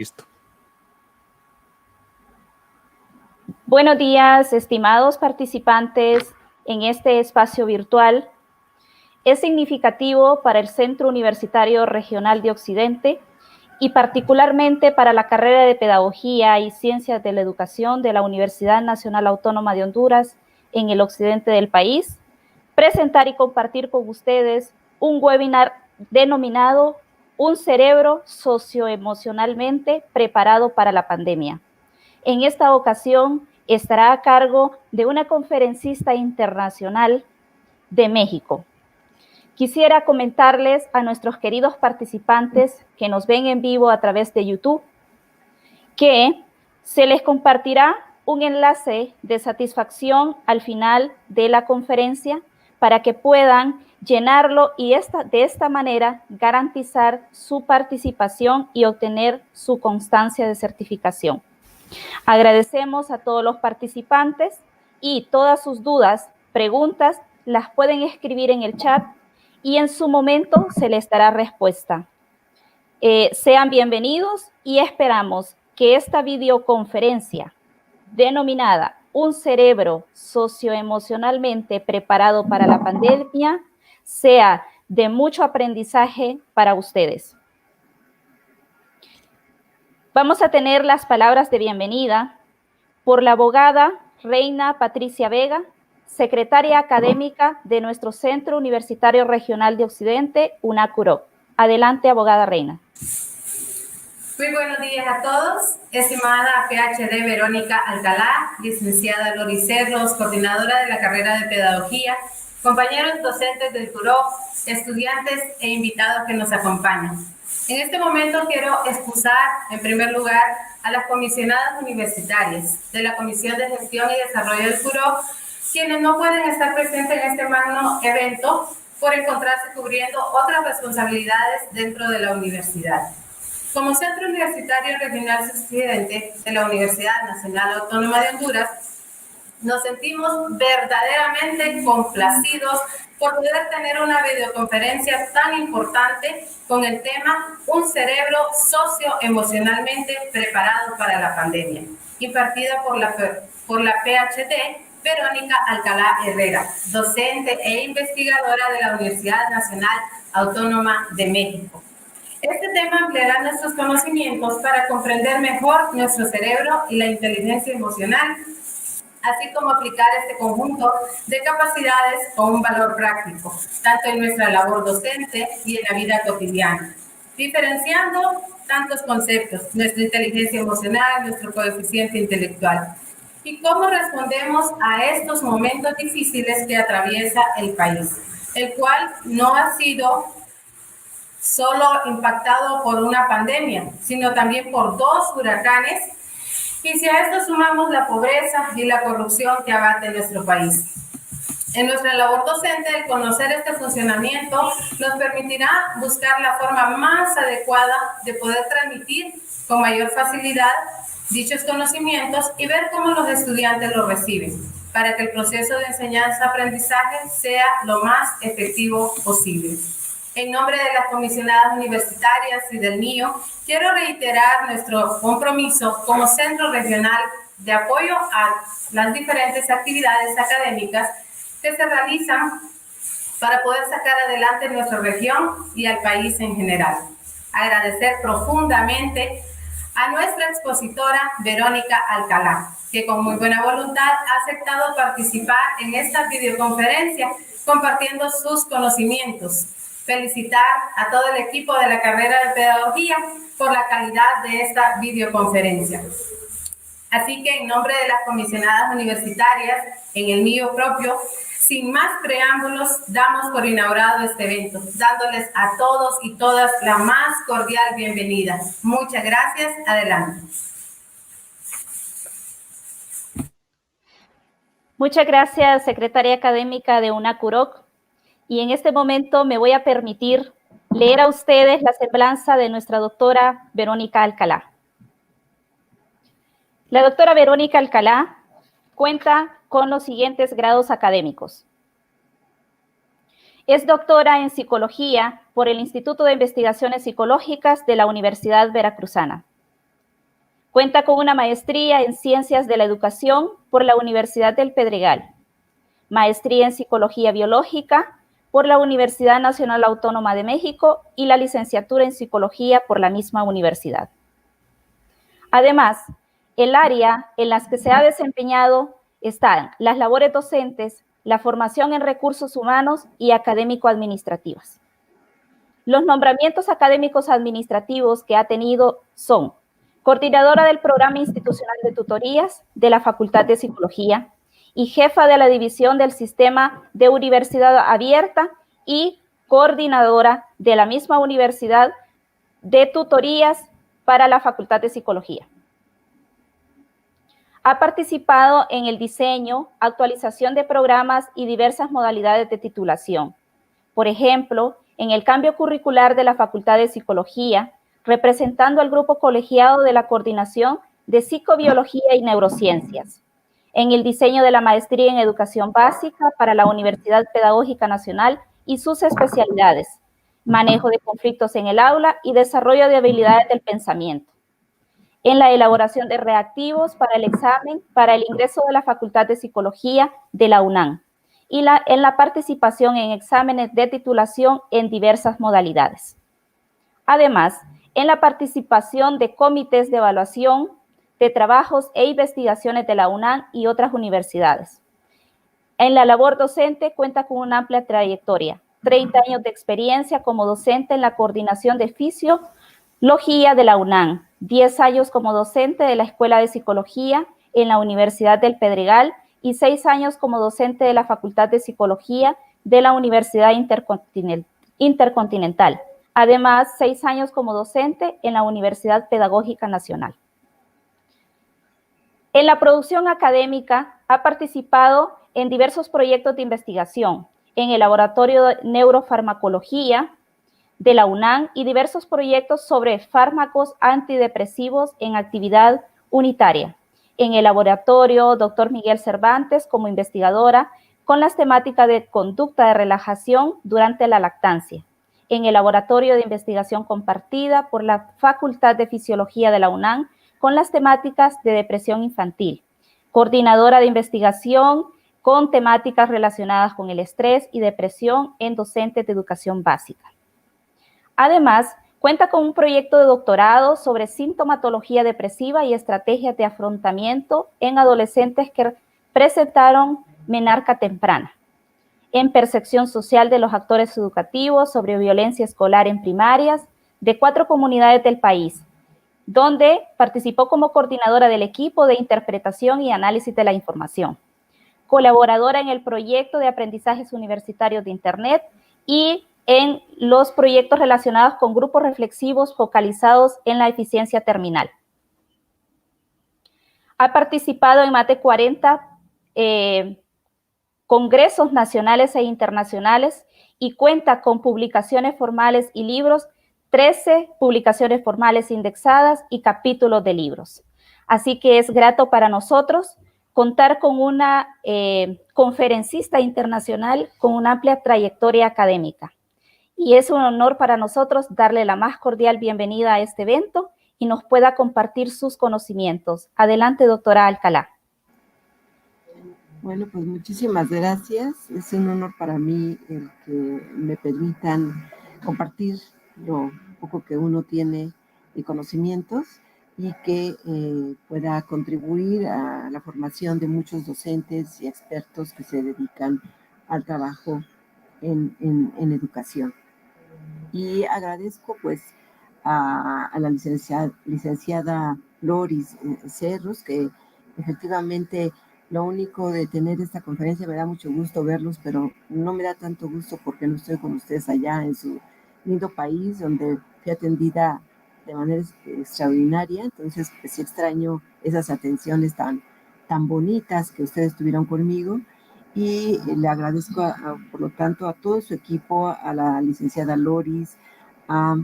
Listo. Buenos días, estimados participantes en este espacio virtual. Es significativo para el Centro Universitario Regional de Occidente y particularmente para la carrera de Pedagogía y Ciencias de la Educación de la Universidad Nacional Autónoma de Honduras en el occidente del país, presentar y compartir con ustedes un webinar denominado Un cerebro socioemocionalmente preparado para la pandemia. En esta ocasión estará a cargo de una conferencista internacional de México. Quisiera comentarles a nuestros queridos participantes que nos ven en vivo a través de YouTube que se les compartirá un enlace de satisfacción al final de la conferencia para que puedan llenarlo y de esta manera garantizar su participación y obtener su constancia de certificación. Agradecemos a todos los participantes y todas sus dudas, preguntas, las pueden escribir en el chat y en su momento se les dará respuesta. Sean bienvenidos y esperamos que esta videoconferencia denominada Un cerebro socioemocionalmente preparado para la pandemia sea de mucho aprendizaje para ustedes. Vamos a tener las palabras de bienvenida por la abogada Reina Patricia Vega, secretaria académica de nuestro Centro Universitario Regional de Occidente, UNACUROC. Adelante, abogada Reina. Muy buenos días a todos. Estimada PhD Verónica Alcalá, licenciada Lori Cerros, coordinadora de la carrera de Pedagogía, compañeros docentes del CUROC, estudiantes e invitados que nos acompañan. En este momento quiero excusar, en primer lugar, a las comisionadas universitarias de la Comisión de Gestión y Desarrollo del CUROC, quienes no pueden estar presentes en este magno evento por encontrarse cubriendo otras responsabilidades dentro de la universidad. Como Centro Universitario Regional de Occidente de la Universidad Nacional Autónoma de Honduras, nos sentimos verdaderamente complacidos por poder tener una videoconferencia tan importante con el tema Un cerebro socioemocionalmente preparado para la pandemia, impartida por la PhD Verónica Alcalá Herrera, docente e investigadora de la Universidad Nacional Autónoma de México. Este tema ampliará nuestros conocimientos para comprender mejor nuestro cerebro y la inteligencia emocional, así como aplicar este conjunto de capacidades con un valor práctico, tanto en nuestra labor docente y en la vida cotidiana, diferenciando tantos conceptos, nuestra inteligencia emocional, nuestro coeficiente intelectual, y cómo respondemos a estos momentos difíciles que atraviesa el país, el cual no ha sido solo impactado por una pandemia, sino también por 2 huracanes, y si a esto sumamos la pobreza y la corrupción que abate nuestro país. En nuestra labor docente, el conocer este funcionamiento nos permitirá buscar la forma más adecuada de poder transmitir con mayor facilidad dichos conocimientos y ver cómo los estudiantes los reciben, para que el proceso de enseñanza-aprendizaje sea lo más efectivo posible. En nombre de las comisionadas universitarias y del mío, quiero reiterar nuestro compromiso como Centro Regional de apoyo a las diferentes actividades académicas que se realizan para poder sacar adelante nuestra región y al país en general. Agradecer profundamente a nuestra expositora Verónica Alcalá, que con muy buena voluntad ha aceptado participar en esta videoconferencia compartiendo sus conocimientos. Felicitar a todo el equipo de la carrera de Pedagogía por la calidad de esta videoconferencia. Así que en nombre de las comisionadas universitarias, en el mío propio, sin más preámbulos, damos por inaugurado este evento, dándoles a todos y todas la más cordial bienvenida. Muchas gracias. Adelante. Muchas gracias, secretaria académica de UNACUROC. Y en este momento me voy a permitir leer a ustedes la semblanza de nuestra doctora Verónica Alcalá. La doctora Verónica Alcalá cuenta con los siguientes grados académicos. Es doctora en Psicología por el Instituto de Investigaciones Psicológicas de la Universidad Veracruzana. Cuenta con una maestría en Ciencias de la Educación por la Universidad del Pedregal, maestría en Psicología Biológica por la Universidad Nacional Autónoma de México y la licenciatura en Psicología por la misma universidad. Además, el área en las que se ha desempeñado están las labores docentes, la formación en recursos humanos y académico-administrativas. Los nombramientos académicos administrativos que ha tenido son coordinadora del Programa Institucional de Tutorías de la Facultad de Psicología y jefa de la División del Sistema de Universidad Abierta y coordinadora de la misma universidad de tutorías para la Facultad de Psicología. Ha participado en el diseño, actualización de programas y diversas modalidades de titulación. Por ejemplo, en el cambio curricular de la Facultad de Psicología, representando al grupo colegiado de la Coordinación de Psicobiología y Neurociencias. En el diseño de la maestría en Educación Básica para la Universidad Pedagógica Nacional y sus especialidades, manejo de conflictos en el aula y desarrollo de habilidades del pensamiento. En la elaboración de reactivos para el examen para el ingreso de la Facultad de Psicología de la UNAM y en la participación en exámenes de titulación en diversas modalidades. Además, en la participación de comités de evaluación de trabajos e investigaciones de la UNAM y otras universidades. En la labor docente cuenta con una amplia trayectoria, 30 años de experiencia como docente en la coordinación de fisiología de la UNAM, 10 años como docente de la Escuela de Psicología en la Universidad del Pedregal y 6 años como docente de la Facultad de Psicología de la Universidad Intercontinental. Además, 6 años como docente en la Universidad Pedagógica Nacional. En la producción académica ha participado en diversos proyectos de investigación, en el Laboratorio de Neurofarmacología de la UNAM y diversos proyectos sobre fármacos antidepresivos en actividad unitaria. En el Laboratorio Dr. Miguel Cervantes como investigadora con las temáticas de conducta de relajación durante la lactancia. En el Laboratorio de Investigación Compartida por la Facultad de Fisiología de la UNAM con las temáticas de depresión infantil. Coordinadora de investigación con temáticas relacionadas con el estrés y depresión en docentes de educación básica. Además, cuenta con un proyecto de doctorado sobre sintomatología depresiva y estrategias de afrontamiento en adolescentes que presentaron menarca temprana. En percepción social de los actores educativos sobre violencia escolar en primarias de 4 comunidades del país, donde participó como coordinadora del equipo de interpretación y análisis de la información. Colaboradora en el proyecto de aprendizajes universitarios de Internet y en los proyectos relacionados con grupos reflexivos focalizados en la eficiencia terminal. Ha participado en más de 40 congresos nacionales e internacionales y cuenta con publicaciones formales y libros, 13 publicaciones formales indexadas y capítulos de libros. Así que es grato para nosotros contar con una conferencista internacional con una amplia trayectoria académica. Y es un honor para nosotros darle la más cordial bienvenida a este evento y nos pueda compartir sus conocimientos. Adelante, doctora Alcalá. Bueno, pues muchísimas gracias. Es un honor para mí el que me permitan compartir lo poco que uno tiene de conocimientos y que pueda contribuir a la formación de muchos docentes y expertos que se dedican al trabajo en educación. Y agradezco pues a la licenciada Loris Cerros, que efectivamente lo único de tener esta conferencia, me da mucho gusto verlos, pero no me da tanto gusto porque no estoy con ustedes allá en su lindo país, donde fui atendida de manera extraordinaria. Entonces, pues sí extraño esas atenciones tan bonitas que ustedes tuvieron conmigo. Y le agradezco, por lo tanto, a todo su equipo, a la licenciada Loris, a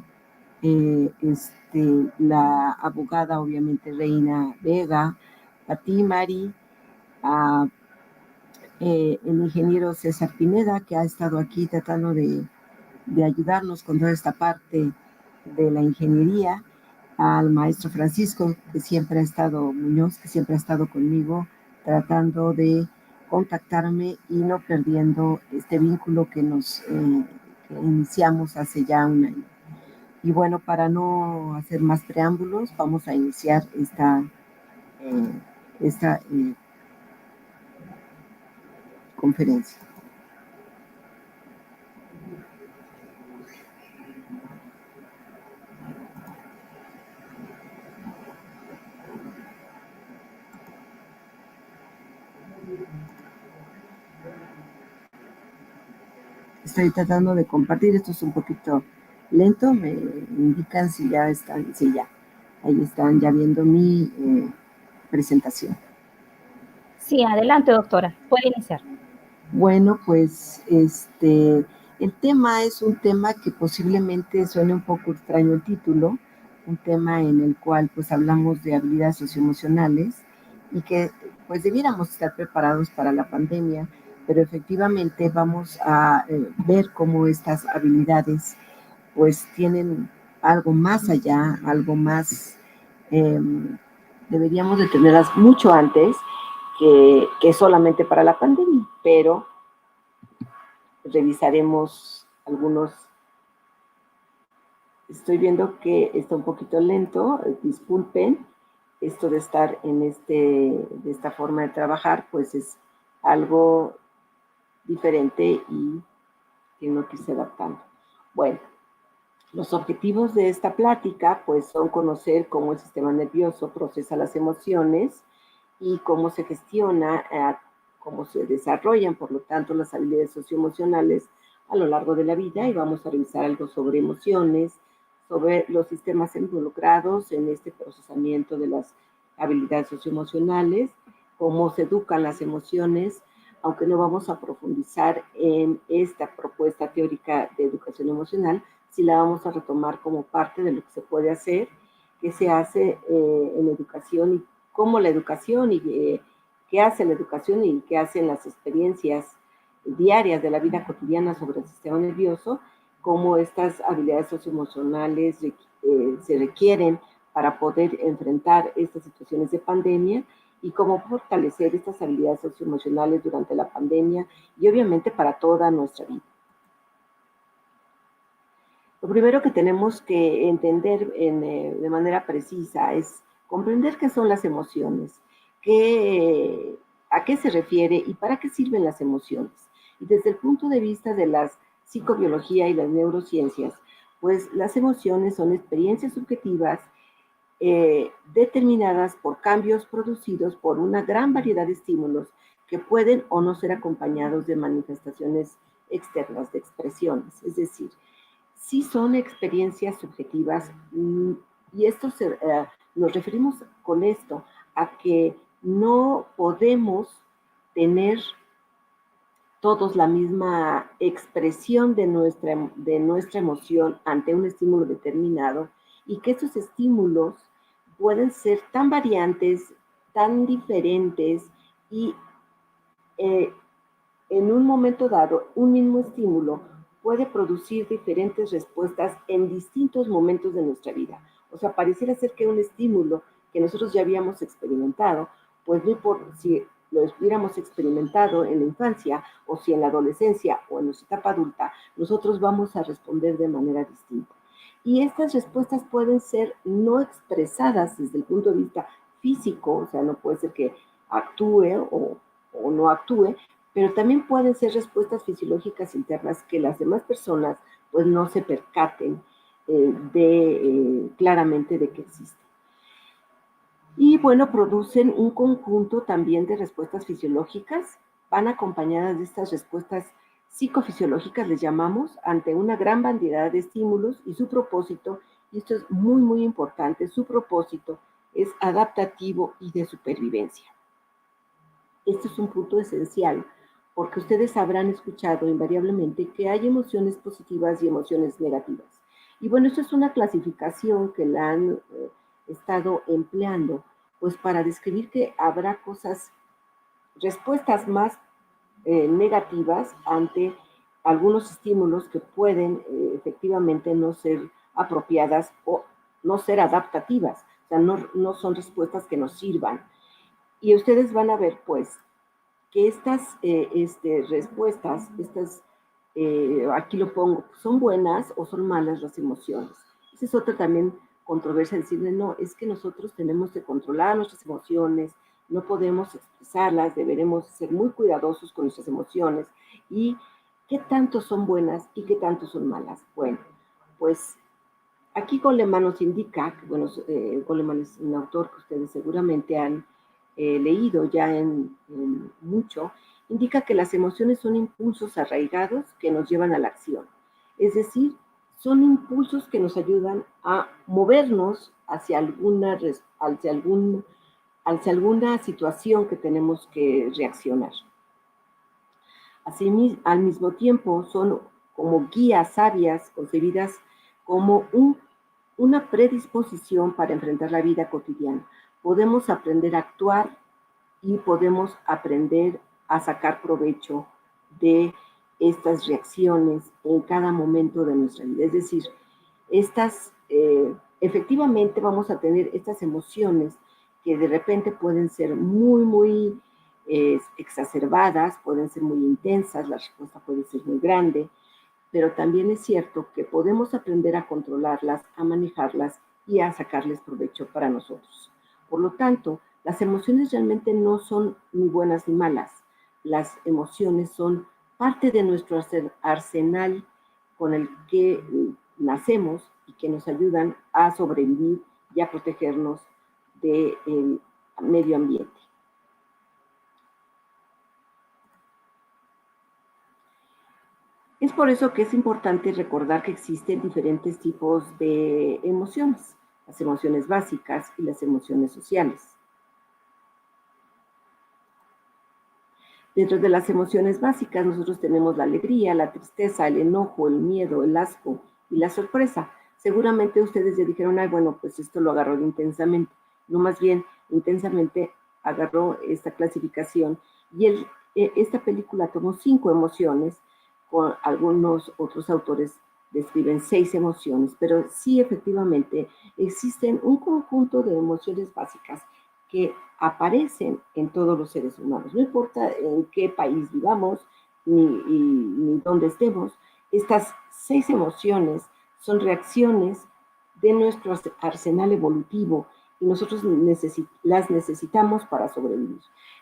la abogada, obviamente, Reina Vega, a ti, Mari, a el ingeniero César Pineda, que ha estado aquí tratando de ayudarnos con toda esta parte de la ingeniería, al maestro Francisco, que siempre ha estado, Muñoz, que siempre ha estado conmigo, tratando de contactarme y no perdiendo este vínculo que que iniciamos hace ya un año. Y bueno, para no hacer más preámbulos, vamos a iniciar esta conferencia. Estoy tratando de compartir, esto es un poquito lento, me indican si ya están, sí, ya, ahí están ya viendo mi presentación. Sí, adelante, doctora, puede iniciar. Bueno, pues el tema es un tema que posiblemente suene un poco extraño el título, un tema en el cual pues hablamos de habilidades socioemocionales y que pues debiéramos estar preparados para la pandemia, pero efectivamente vamos a ver cómo estas habilidades pues tienen algo más allá, algo más, deberíamos de tenerlas mucho antes que solamente para la pandemia, pero revisaremos algunos. Estoy viendo que está un poquito lento, disculpen, esto de estar en de esta forma de trabajar, pues es algo diferente y que no quise adaptando. Bueno, los objetivos de esta plática, pues son conocer cómo el sistema nervioso procesa las emociones y cómo se gestiona, cómo se desarrollan, por lo tanto, las habilidades socioemocionales a lo largo de la vida, y vamos a revisar algo sobre emociones, sobre los sistemas involucrados en este procesamiento de las habilidades socioemocionales, cómo se educan las emociones, aunque no vamos a profundizar en esta propuesta teórica de educación emocional, si la vamos a retomar como parte de lo que se puede hacer, que se hace en educación y cómo la educación y qué hace la educación y qué hacen las experiencias diarias de la vida cotidiana sobre el sistema nervioso, cómo estas habilidades socioemocionales se requieren para poder enfrentar estas situaciones de pandemia y cómo fortalecer estas habilidades socioemocionales durante la pandemia y obviamente para toda nuestra vida. Lo primero que tenemos que entender de manera precisa es comprender qué son las emociones, a qué se refiere y para qué sirven las emociones. Y desde el punto de vista de la psicobiología y las neurociencias, pues las emociones son experiencias subjetivas determinadas por cambios producidos por una gran variedad de estímulos que pueden o no ser acompañados de manifestaciones externas, de expresiones. Es decir, sí son experiencias subjetivas y esto nos referimos con esto a que no podemos tener todos la misma expresión de nuestra emoción ante un estímulo determinado y que estos estímulos pueden ser tan variantes, tan diferentes y en un momento dado, un mismo estímulo puede producir diferentes respuestas en distintos momentos de nuestra vida. O sea, pareciera ser que un estímulo que nosotros ya habíamos experimentado, pues no importa si lo hubiéramos experimentado en la infancia o si en la adolescencia o en nuestra etapa adulta, nosotros vamos a responder de manera distinta. Y estas respuestas pueden ser no expresadas desde el punto de vista físico, o sea, no puede ser que actúe o no actúe, pero también pueden ser respuestas fisiológicas internas que las demás personas pues no se percaten claramente de que existen. Y bueno, producen un conjunto también de respuestas fisiológicas, van acompañadas de estas respuestas psicofisiológicas, les llamamos, ante una gran variedad de estímulos y su propósito, y esto es muy, muy importante, su propósito es adaptativo y de supervivencia. Este es un punto esencial, porque ustedes habrán escuchado invariablemente que hay emociones positivas y emociones negativas. Y bueno, esto es una clasificación que la han estado empleando, pues para describir que habrá respuestas más negativas ante algunos estímulos que pueden efectivamente no ser apropiadas o no ser adaptativas, o sea, no son respuestas que nos sirvan. Y ustedes van a ver, pues, que estas respuestas, aquí lo pongo, son buenas o son malas las emociones. Esa es otra también controversia, decirle, no, es que nosotros tenemos que controlar nuestras emociones, no podemos expresarlas, deberemos ser muy cuidadosos con nuestras emociones. ¿Y qué tanto son buenas y qué tanto son malas? Bueno, pues aquí Goleman nos indica, bueno, Goleman es un autor que ustedes seguramente han leído ya en mucho, indica que las emociones son impulsos arraigados que nos llevan a la acción. Es decir, son impulsos que nos ayudan a movernos hacia alguna situación que tenemos que reaccionar. Así, al mismo tiempo, son como guías sabias concebidas como una predisposición para enfrentar la vida cotidiana. Podemos aprender a actuar y podemos aprender a sacar provecho de estas reacciones en cada momento de nuestra vida. Es decir, efectivamente vamos a tener estas emociones que de repente pueden ser muy exacerbadas, pueden ser muy intensas, la respuesta puede ser muy grande, pero también es cierto que podemos aprender a controlarlas, a manejarlas y a sacarles provecho para nosotros. Por lo tanto, las emociones realmente no son ni buenas ni malas. Las emociones son parte de nuestro arsenal con el que nacemos y que nos ayudan a sobrevivir y a protegernos del medio ambiente. Es por eso que es importante recordar que existen diferentes tipos de emociones, las emociones básicas y las emociones sociales. Dentro de las emociones básicas nosotros tenemos la alegría, la tristeza, el enojo, el miedo, el asco y la sorpresa. Seguramente ustedes ya dijeron, ay, bueno, pues esto lo agarró de intensamente. No, más bien, intensamente agarró esta clasificación y esta película tomó 5 emociones. Con algunos otros autores describen 6 emociones, pero sí efectivamente existen un conjunto de emociones básicas que aparecen en todos los seres humanos. No importa en qué país vivamos ni dónde estemos, estas 6 emociones son reacciones de nuestro arsenal evolutivo y nosotros las necesitamos para sobrevivir.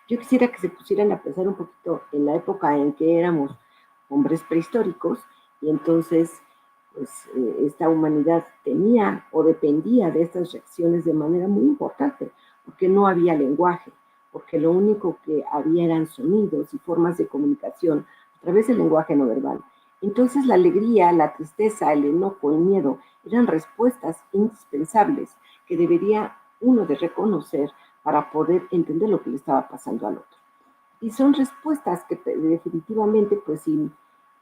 Yo quisiera que se pusieran a pensar un poquito en la época en que éramos hombres prehistóricos, y entonces pues, esta humanidad tenía o dependía de estas reacciones de manera muy importante, porque no había lenguaje, porque lo único que había eran sonidos y formas de comunicación a través del lenguaje no verbal. Entonces la alegría, la tristeza, el enojo, el miedo eran respuestas indispensables que debería uno de reconocer para poder entender lo que le estaba pasando al otro. Y son respuestas que definitivamente, pues si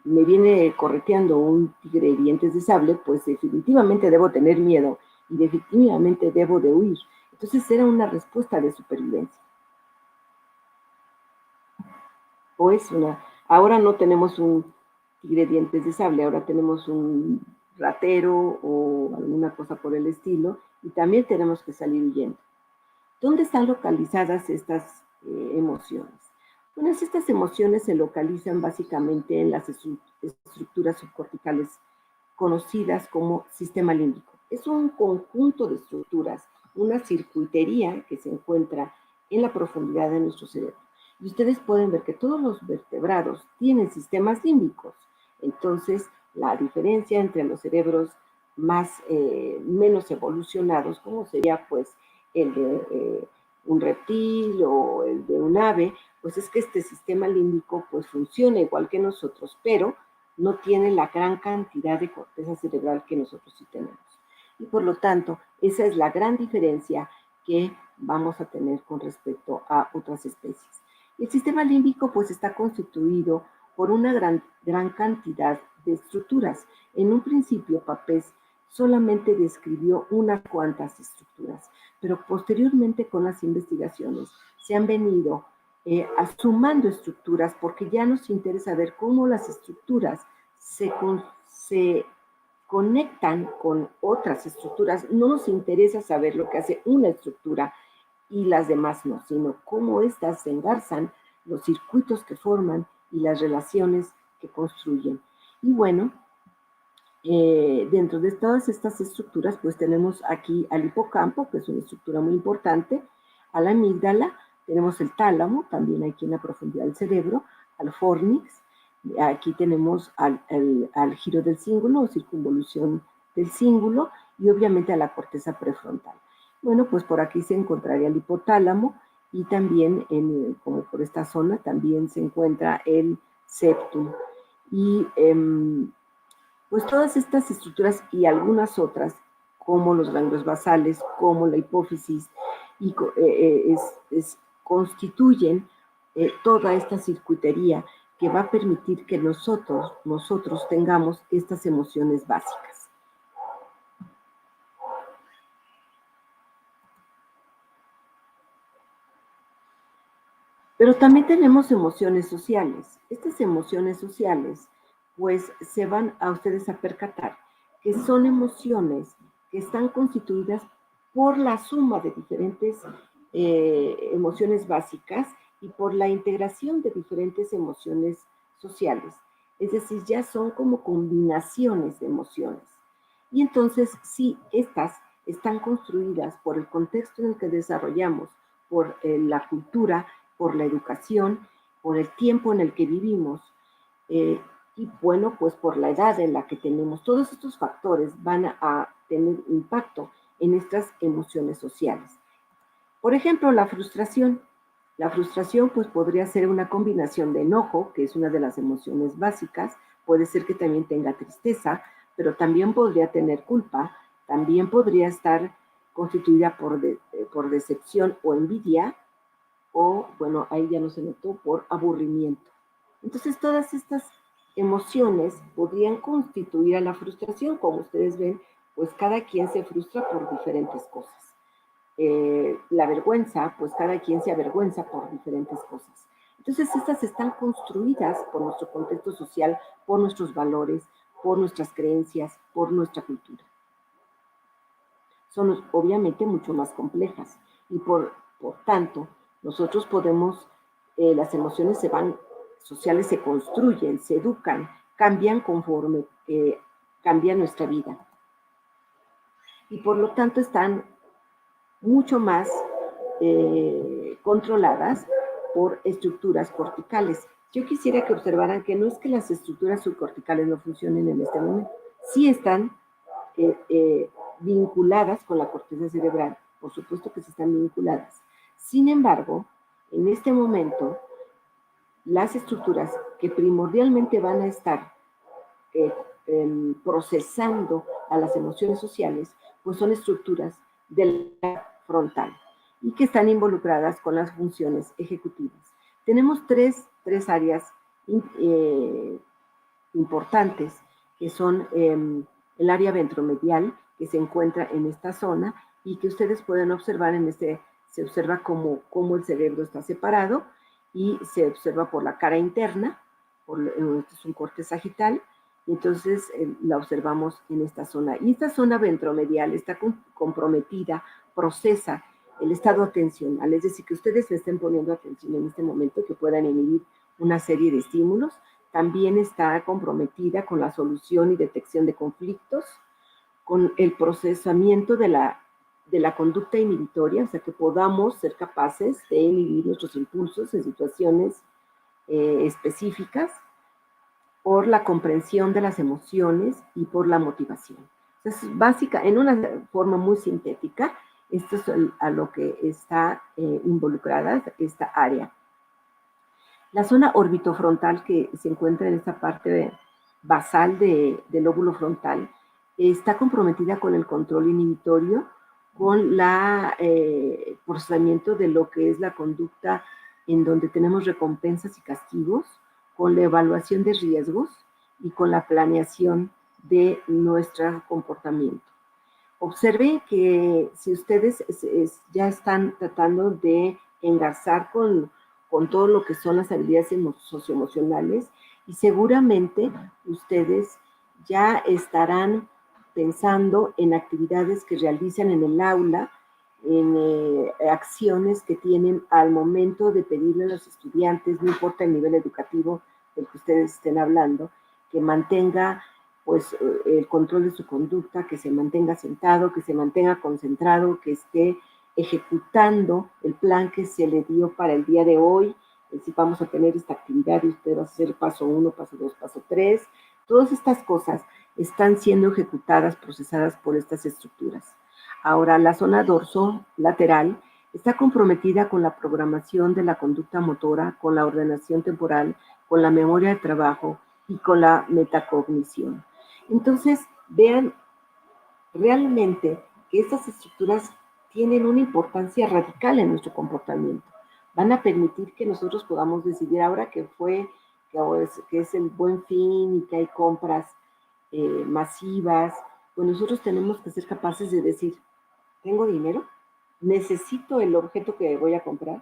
me viene correteando un tigre de dientes de sable, pues definitivamente debo tener miedo y definitivamente debo de huir. Entonces era una respuesta de supervivencia. Ahora no tenemos un tigre de dientes de sable, ahora tenemos un ratero o alguna cosa por el estilo y también tenemos que salir huyendo. ¿Dónde están localizadas estas emociones? Bueno, estas emociones se localizan básicamente en las estructuras subcorticales conocidas como sistema límbico. Es un conjunto de estructuras, una circuitería que se encuentra en la profundidad de nuestro cerebro. Y ustedes pueden ver que todos los vertebrados tienen sistemas límbicos. Entonces, la diferencia entre los cerebros menos evolucionados, como sería pues el de un reptil o el de un ave, pues es que este sistema límbico pues funciona igual que nosotros, pero no tiene la gran cantidad de corteza cerebral que nosotros sí tenemos. Y por lo tanto, esa es la gran diferencia que vamos a tener con respecto a otras especies. El sistema límbico pues está constituido por una gran cantidad de estructuras. En un principio, Papez solamente describió unas cuantas estructuras, pero posteriormente con las investigaciones se han venido sumando estructuras porque ya nos interesa ver cómo las estructuras se conectan con otras estructuras. No nos interesa saber lo que hace una estructura y las demás no, sino cómo éstas se engarzan, los circuitos que forman y las relaciones que construyen. Y bueno, dentro de todas estas estructuras, pues tenemos aquí al hipocampo, que es una estructura muy importante, a la amígdala, tenemos el tálamo, también aquí en la profundidad del cerebro, al fornix, aquí tenemos al giro del cíngulo o circunvolución del cíngulo y obviamente a la corteza prefrontal. Bueno, pues por aquí se encontraría el hipotálamo y también, como por esta zona, también se encuentra el septum. Y pues todas estas estructuras y algunas otras, como los ganglios basales, como la hipófisis, y, constituyen toda esta circuitería que va a permitir que nosotros tengamos estas emociones básicas. Pero también tenemos emociones sociales. Estas emociones sociales, pues se van a ustedes a percatar que son emociones que están constituidas por la suma de diferentes emociones básicas y por la integración de diferentes emociones sociales. Es decir, ya son como combinaciones de emociones. Y entonces, sí, estas están construidas por el contexto en el que desarrollamos, por la cultura, por la educación, por el tiempo en el que vivimos y bueno, pues por la edad en la que tenemos. Todos estos factores van a tener impacto en estas emociones sociales. Por ejemplo, la frustración. La frustración pues podría ser una combinación de enojo, que es una de las emociones básicas, puede ser que también tenga tristeza, pero también podría tener culpa, también podría estar constituida por decepción o envidia, o, bueno, ahí ya no se notó, por aburrimiento. Entonces, todas estas emociones podrían constituir a la frustración. Como ustedes ven, pues cada quien se frustra por diferentes cosas. La vergüenza, pues cada quien se avergüenza por diferentes cosas. Entonces, estas están construidas por nuestro contexto social, por nuestros valores, por nuestras creencias, por nuestra cultura. Son obviamente mucho más complejas y por tanto, nosotros podemos, las emociones sociales se construyen, se educan, cambian conforme cambia nuestra vida. Y por lo tanto están mucho más controladas por estructuras corticales. Yo quisiera que observaran que no es que las estructuras subcorticales no funcionen en este momento, sí están vinculadas con la corteza cerebral, por supuesto que sí están vinculadas. Sin embargo, en este momento, las estructuras que primordialmente van a estar procesando a las emociones sociales, pues son estructuras del frontal y que están involucradas con las funciones ejecutivas. Tenemos tres áreas importantes, que son el área ventromedial, que se encuentra en esta zona y que ustedes pueden observar se observa cómo el cerebro está separado y se observa por la cara interna, esto es un corte sagital, y entonces la observamos en esta zona. Y esta zona ventromedial está comprometida, procesa el estado atencional, es decir, que ustedes se estén poniendo atención en este momento, que puedan emitir una serie de estímulos. También está comprometida con la solución y detección de conflictos, con el procesamiento de la conducta inhibitoria, o sea, que podamos ser capaces de inhibir nuestros impulsos en situaciones específicas, por la comprensión de las emociones y por la motivación. Entonces, en una forma muy sintética, esto es a lo que está involucrada esta área. La zona orbitofrontal, que se encuentra en esta parte basal del lóbulo frontal, está comprometida con el control inhibitorio, con el procesamiento de lo que es la conducta en donde tenemos recompensas y castigos, con la evaluación de riesgos y con la planeación de nuestro comportamiento. Observen que si ustedes ya están tratando de engarzar con todo lo que son las habilidades socioemocionales, y seguramente ustedes ya estarán pensando en actividades que realizan en el aula, en acciones que tienen al momento de pedirle a los estudiantes, no importa el nivel educativo del que ustedes estén hablando, que mantenga pues el control de su conducta, que se mantenga sentado, que se mantenga concentrado, que esté ejecutando el plan que se le dio para el día de hoy. Si vamos a tener esta actividad y usted va a hacer paso 1, paso 2, paso 3. Todas estas cosas están siendo ejecutadas, procesadas por estas estructuras. Ahora, la zona dorsolateral está comprometida con la programación de la conducta motora, con la ordenación temporal, con la memoria de trabajo y con la metacognición. Entonces, vean realmente que estas estructuras tienen una importancia radical en nuestro comportamiento. Van a permitir que nosotros podamos decidir ahora que es el Buen Fin y que hay compras masivas, pues nosotros tenemos que ser capaces de decir, ¿tengo dinero? ¿Necesito el objeto que voy a comprar?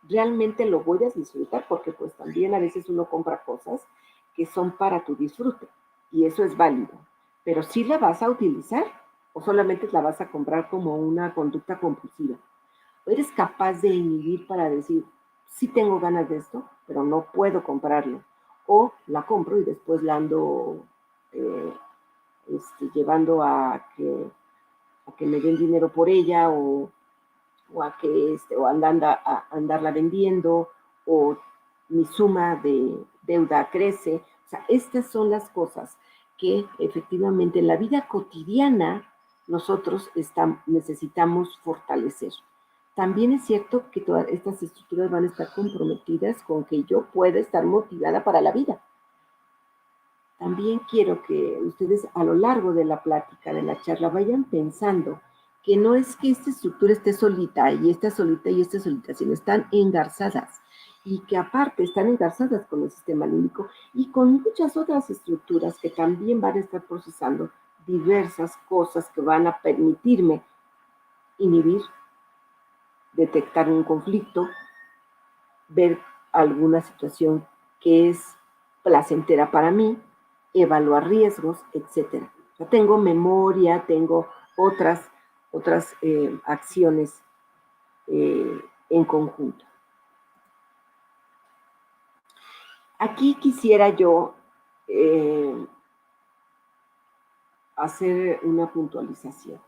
¿Realmente lo voy a disfrutar? Porque pues también a veces uno compra cosas que son para tu disfrute y eso es válido. Pero ¿sí la vas a utilizar o solamente la vas a comprar como una conducta compulsiva? ¿O eres capaz de inhibir para decir, sí tengo ganas de esto, pero no puedo comprarlo? O la compro y después la ando llevando a que me den dinero por ella o andarla vendiendo o mi suma de deuda crece. O sea, estas son las cosas que efectivamente en la vida cotidiana nosotros necesitamos fortalecer. También es cierto que todas estas estructuras van a estar comprometidas con que yo pueda estar motivada para la vida. También quiero que ustedes a lo largo de la plática, de la charla, vayan pensando que no es que esta estructura esté solita y esta solita y esta solita, sino están engarzadas y que aparte están engarzadas con el sistema límbico y con muchas otras estructuras que también van a estar procesando diversas cosas que van a permitirme inhibir, detectar un conflicto, ver alguna situación que es placentera para mí, evaluar riesgos, etc. O sea, tengo memoria, tengo otras acciones en conjunto. Aquí quisiera yo hacer una puntualización.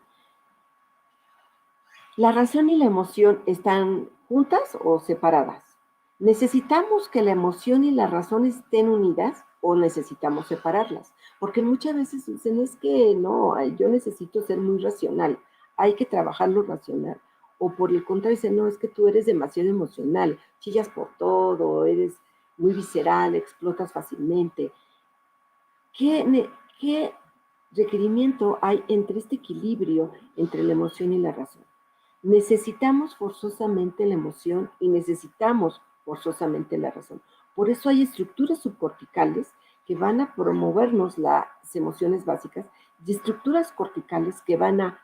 ¿La razón y la emoción están juntas o separadas? ¿Necesitamos que la emoción y la razón estén unidas o necesitamos separarlas? Porque muchas veces dicen, es que no, yo necesito ser muy racional, hay que trabajar lo racional. O por el contrario, dicen, no, es que tú eres demasiado emocional, chillas por todo, eres muy visceral, explotas fácilmente. ¿Qué requerimiento hay entre este equilibrio entre la emoción y la razón? Necesitamos forzosamente la emoción y necesitamos forzosamente la razón. Por eso hay estructuras subcorticales que van a promovernos las emociones básicas y estructuras corticales que van a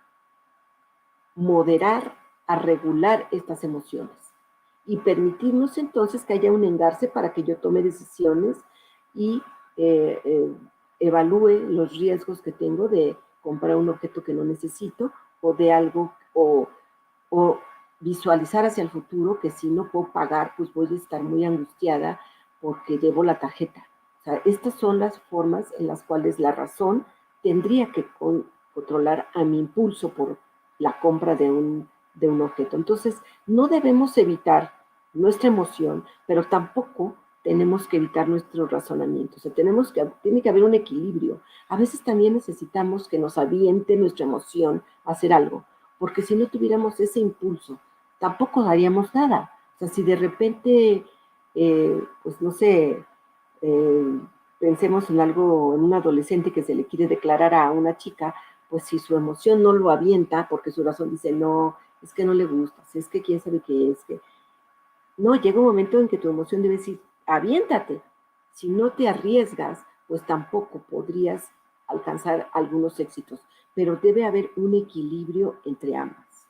moderar, a regular estas emociones y permitirnos entonces que haya un engarce para que yo tome decisiones y evalúe los riesgos que tengo de comprar un objeto que no necesito o de algo o visualizar hacia el futuro que si no puedo pagar, pues voy a estar muy angustiada porque debo la tarjeta. O sea, estas son las formas en las cuales la razón tendría que controlar a mi impulso por la compra de un objeto. Entonces, no debemos evitar nuestra emoción, pero tampoco tenemos que evitar nuestro razonamiento. O sea, tiene que haber un equilibrio. A veces también necesitamos que nos aviente nuestra emoción a hacer algo, porque si no tuviéramos ese impulso, tampoco haríamos nada. O sea, si de repente, pues no sé, pensemos en algo, en un adolescente que se le quiere declarar a una chica, pues si su emoción no lo avienta, porque su razón dice, no, es que no le gustas, es que quién sabe qué es, que... No, llega un momento en que tu emoción debe decir, aviéntate. Si no te arriesgas, pues tampoco podrías alcanzar algunos éxitos, pero debe haber un equilibrio entre ambas.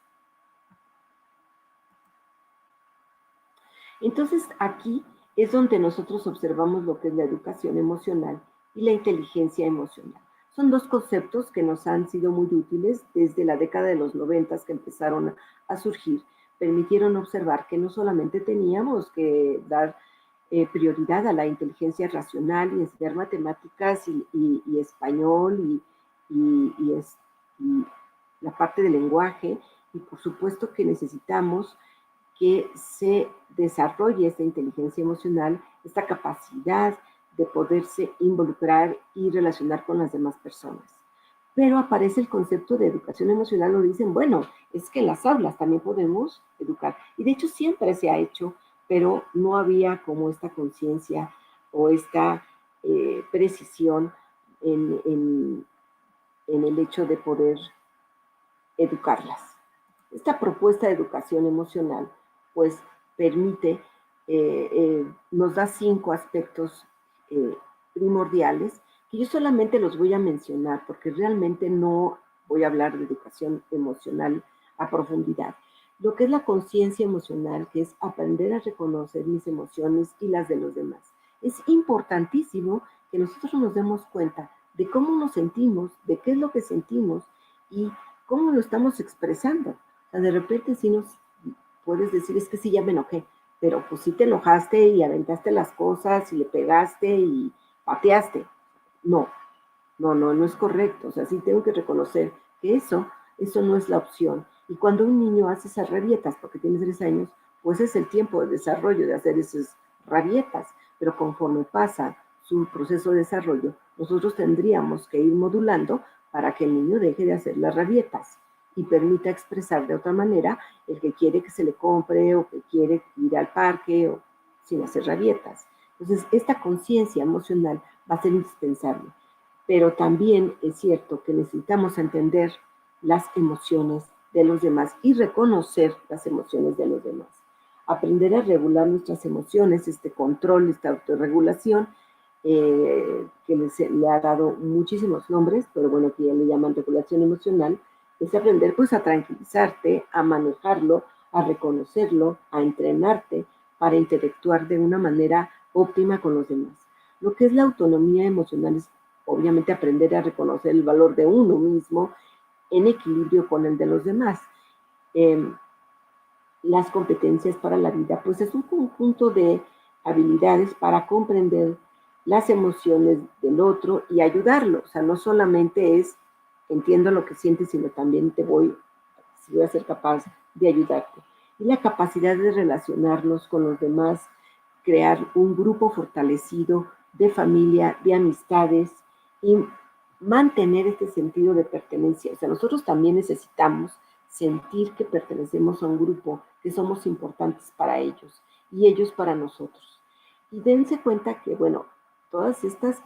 Entonces, aquí es donde nosotros observamos lo que es la educación emocional y la inteligencia emocional. Son dos conceptos que nos han sido muy útiles desde la década de los 90 que empezaron a surgir. Permitieron observar que no solamente teníamos que dar prioridad a la inteligencia racional y enseñar matemáticas y español y la parte del lenguaje, y por supuesto que necesitamos que se desarrolle esta inteligencia emocional, esta capacidad de poderse involucrar y relacionar con las demás personas. Pero aparece el concepto de educación emocional, lo dicen, bueno, es que en las aulas también podemos educar. Y de hecho siempre se ha hecho, pero no había como esta conciencia o esta precisión en el hecho de poder educarlas. Esta propuesta de educación emocional, pues, permite, nos da 5 aspectos primordiales, que yo solamente los voy a mencionar, porque realmente no voy a hablar de educación emocional a profundidad. Lo que es la conciencia emocional, que es aprender a reconocer mis emociones y las de los demás. Es importantísimo que nosotros nos demos cuenta de cómo nos sentimos, de qué es lo que sentimos y cómo lo estamos expresando. O sea, de repente sí nos puedes decir, es que sí, ya me enojé, pero pues sí te enojaste y aventaste las cosas y le pegaste y pateaste. No es correcto. O sea, sí tengo que reconocer que eso no es la opción. Y cuando un niño hace esas rabietas, porque tiene 3 años, pues es el tiempo de desarrollo de hacer esas rabietas. Pero conforme pasa su proceso de desarrollo, nosotros tendríamos que ir modulando para que el niño deje de hacer las rabietas y permita expresar de otra manera el que quiere que se le compre o que quiere ir al parque o sin hacer rabietas. Entonces, esta conciencia emocional va a ser indispensable. Pero también es cierto que necesitamos entender las emociones de los demás y reconocer las emociones de los demás. Aprender a regular nuestras emociones, este control, esta autorregulación, que le ha dado muchísimos nombres, pero bueno, que ya le llaman regulación emocional, es aprender pues a tranquilizarte, a manejarlo, a reconocerlo, a entrenarte para interactuar de una manera óptima con los demás. Lo que es la autonomía emocional es obviamente aprender a reconocer el valor de uno mismo en equilibrio con el de los demás. Las competencias para la vida, pues es un conjunto de habilidades para comprender las emociones del otro y ayudarlo. O sea, no solamente es entiendo lo que sientes, sino también voy a ser capaz de ayudarte. Y la capacidad de relacionarnos con los demás, crear un grupo fortalecido de familia, de amistades y mantener este sentido de pertenencia. O sea, nosotros también necesitamos sentir que pertenecemos a un grupo, que somos importantes para ellos y ellos para nosotros. Y dense cuenta que, bueno, todas estas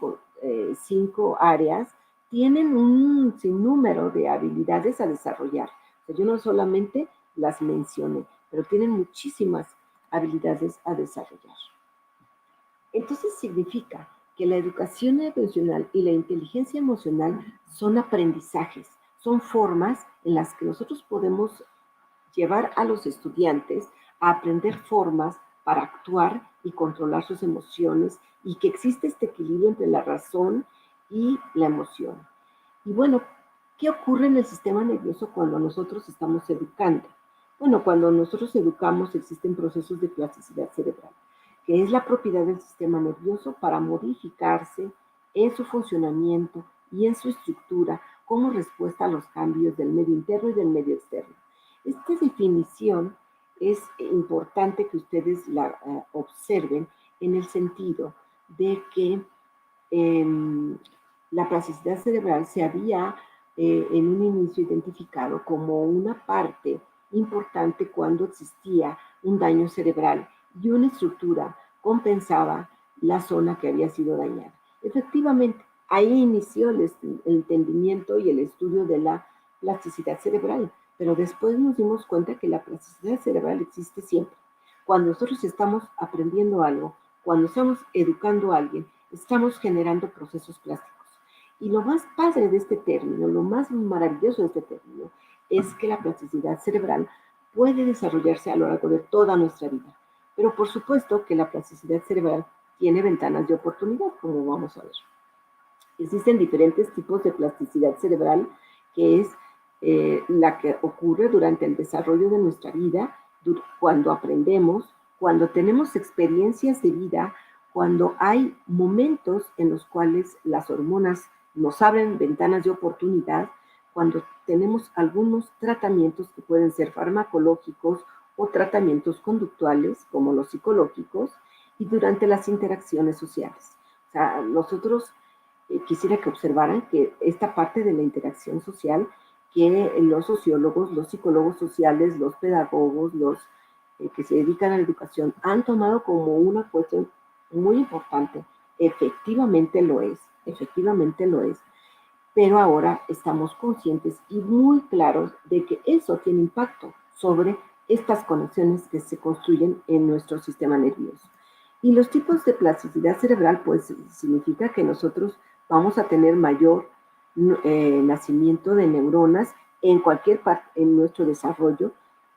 5 áreas tienen un sinnúmero de habilidades a desarrollar. O sea, yo no solamente las mencioné, pero tienen muchísimas habilidades a desarrollar. Entonces significa que la educación emocional y la inteligencia emocional son aprendizajes, son formas en las que nosotros podemos llevar a los estudiantes a aprender formas para actuar y controlar sus emociones y que existe este equilibrio entre la razón y la emoción. Y bueno, ¿qué ocurre en el sistema nervioso cuando nosotros estamos educando? Bueno, cuando nosotros educamos existen procesos de plasticidad cerebral, que es la propiedad del sistema nervioso para modificarse en su funcionamiento y en su estructura como respuesta a los cambios del medio interno y del medio externo. Esta definición es importante que ustedes la observen en el sentido de que la plasticidad cerebral se había en un inicio identificado como una parte importante cuando existía un daño cerebral y una estructura compensaba la zona que había sido dañada. Efectivamente, ahí inició el entendimiento y el estudio de la plasticidad cerebral, pero después nos dimos cuenta que la plasticidad cerebral existe siempre. Cuando nosotros estamos aprendiendo algo, cuando estamos educando a alguien, estamos generando procesos plásticos. Y lo más padre de este término, lo más maravilloso de este término, es que la plasticidad cerebral puede desarrollarse a lo largo de toda nuestra vida. Pero por supuesto que la plasticidad cerebral tiene ventanas de oportunidad, como vamos a ver. Existen diferentes tipos de plasticidad cerebral, que es la que ocurre durante el desarrollo de nuestra vida, cuando aprendemos, cuando tenemos experiencias de vida, cuando hay momentos en los cuales las hormonas nos abren ventanas de oportunidad, cuando tenemos algunos tratamientos que pueden ser farmacológicos o tratamientos conductuales, como los psicológicos, y durante las interacciones sociales. O sea, nosotros quisiera que observaran que esta parte de la interacción social, que los sociólogos, los psicólogos sociales, los pedagogos, los que se dedican a la educación, han tomado como una cuestión muy importante. Efectivamente lo es, pero ahora estamos conscientes y muy claros de que eso tiene impacto sobre estas conexiones que se construyen en nuestro sistema nervioso. Y los tipos de plasticidad cerebral, pues significa que nosotros vamos a tener mayor nacimiento de neuronas en cualquier parte en nuestro desarrollo.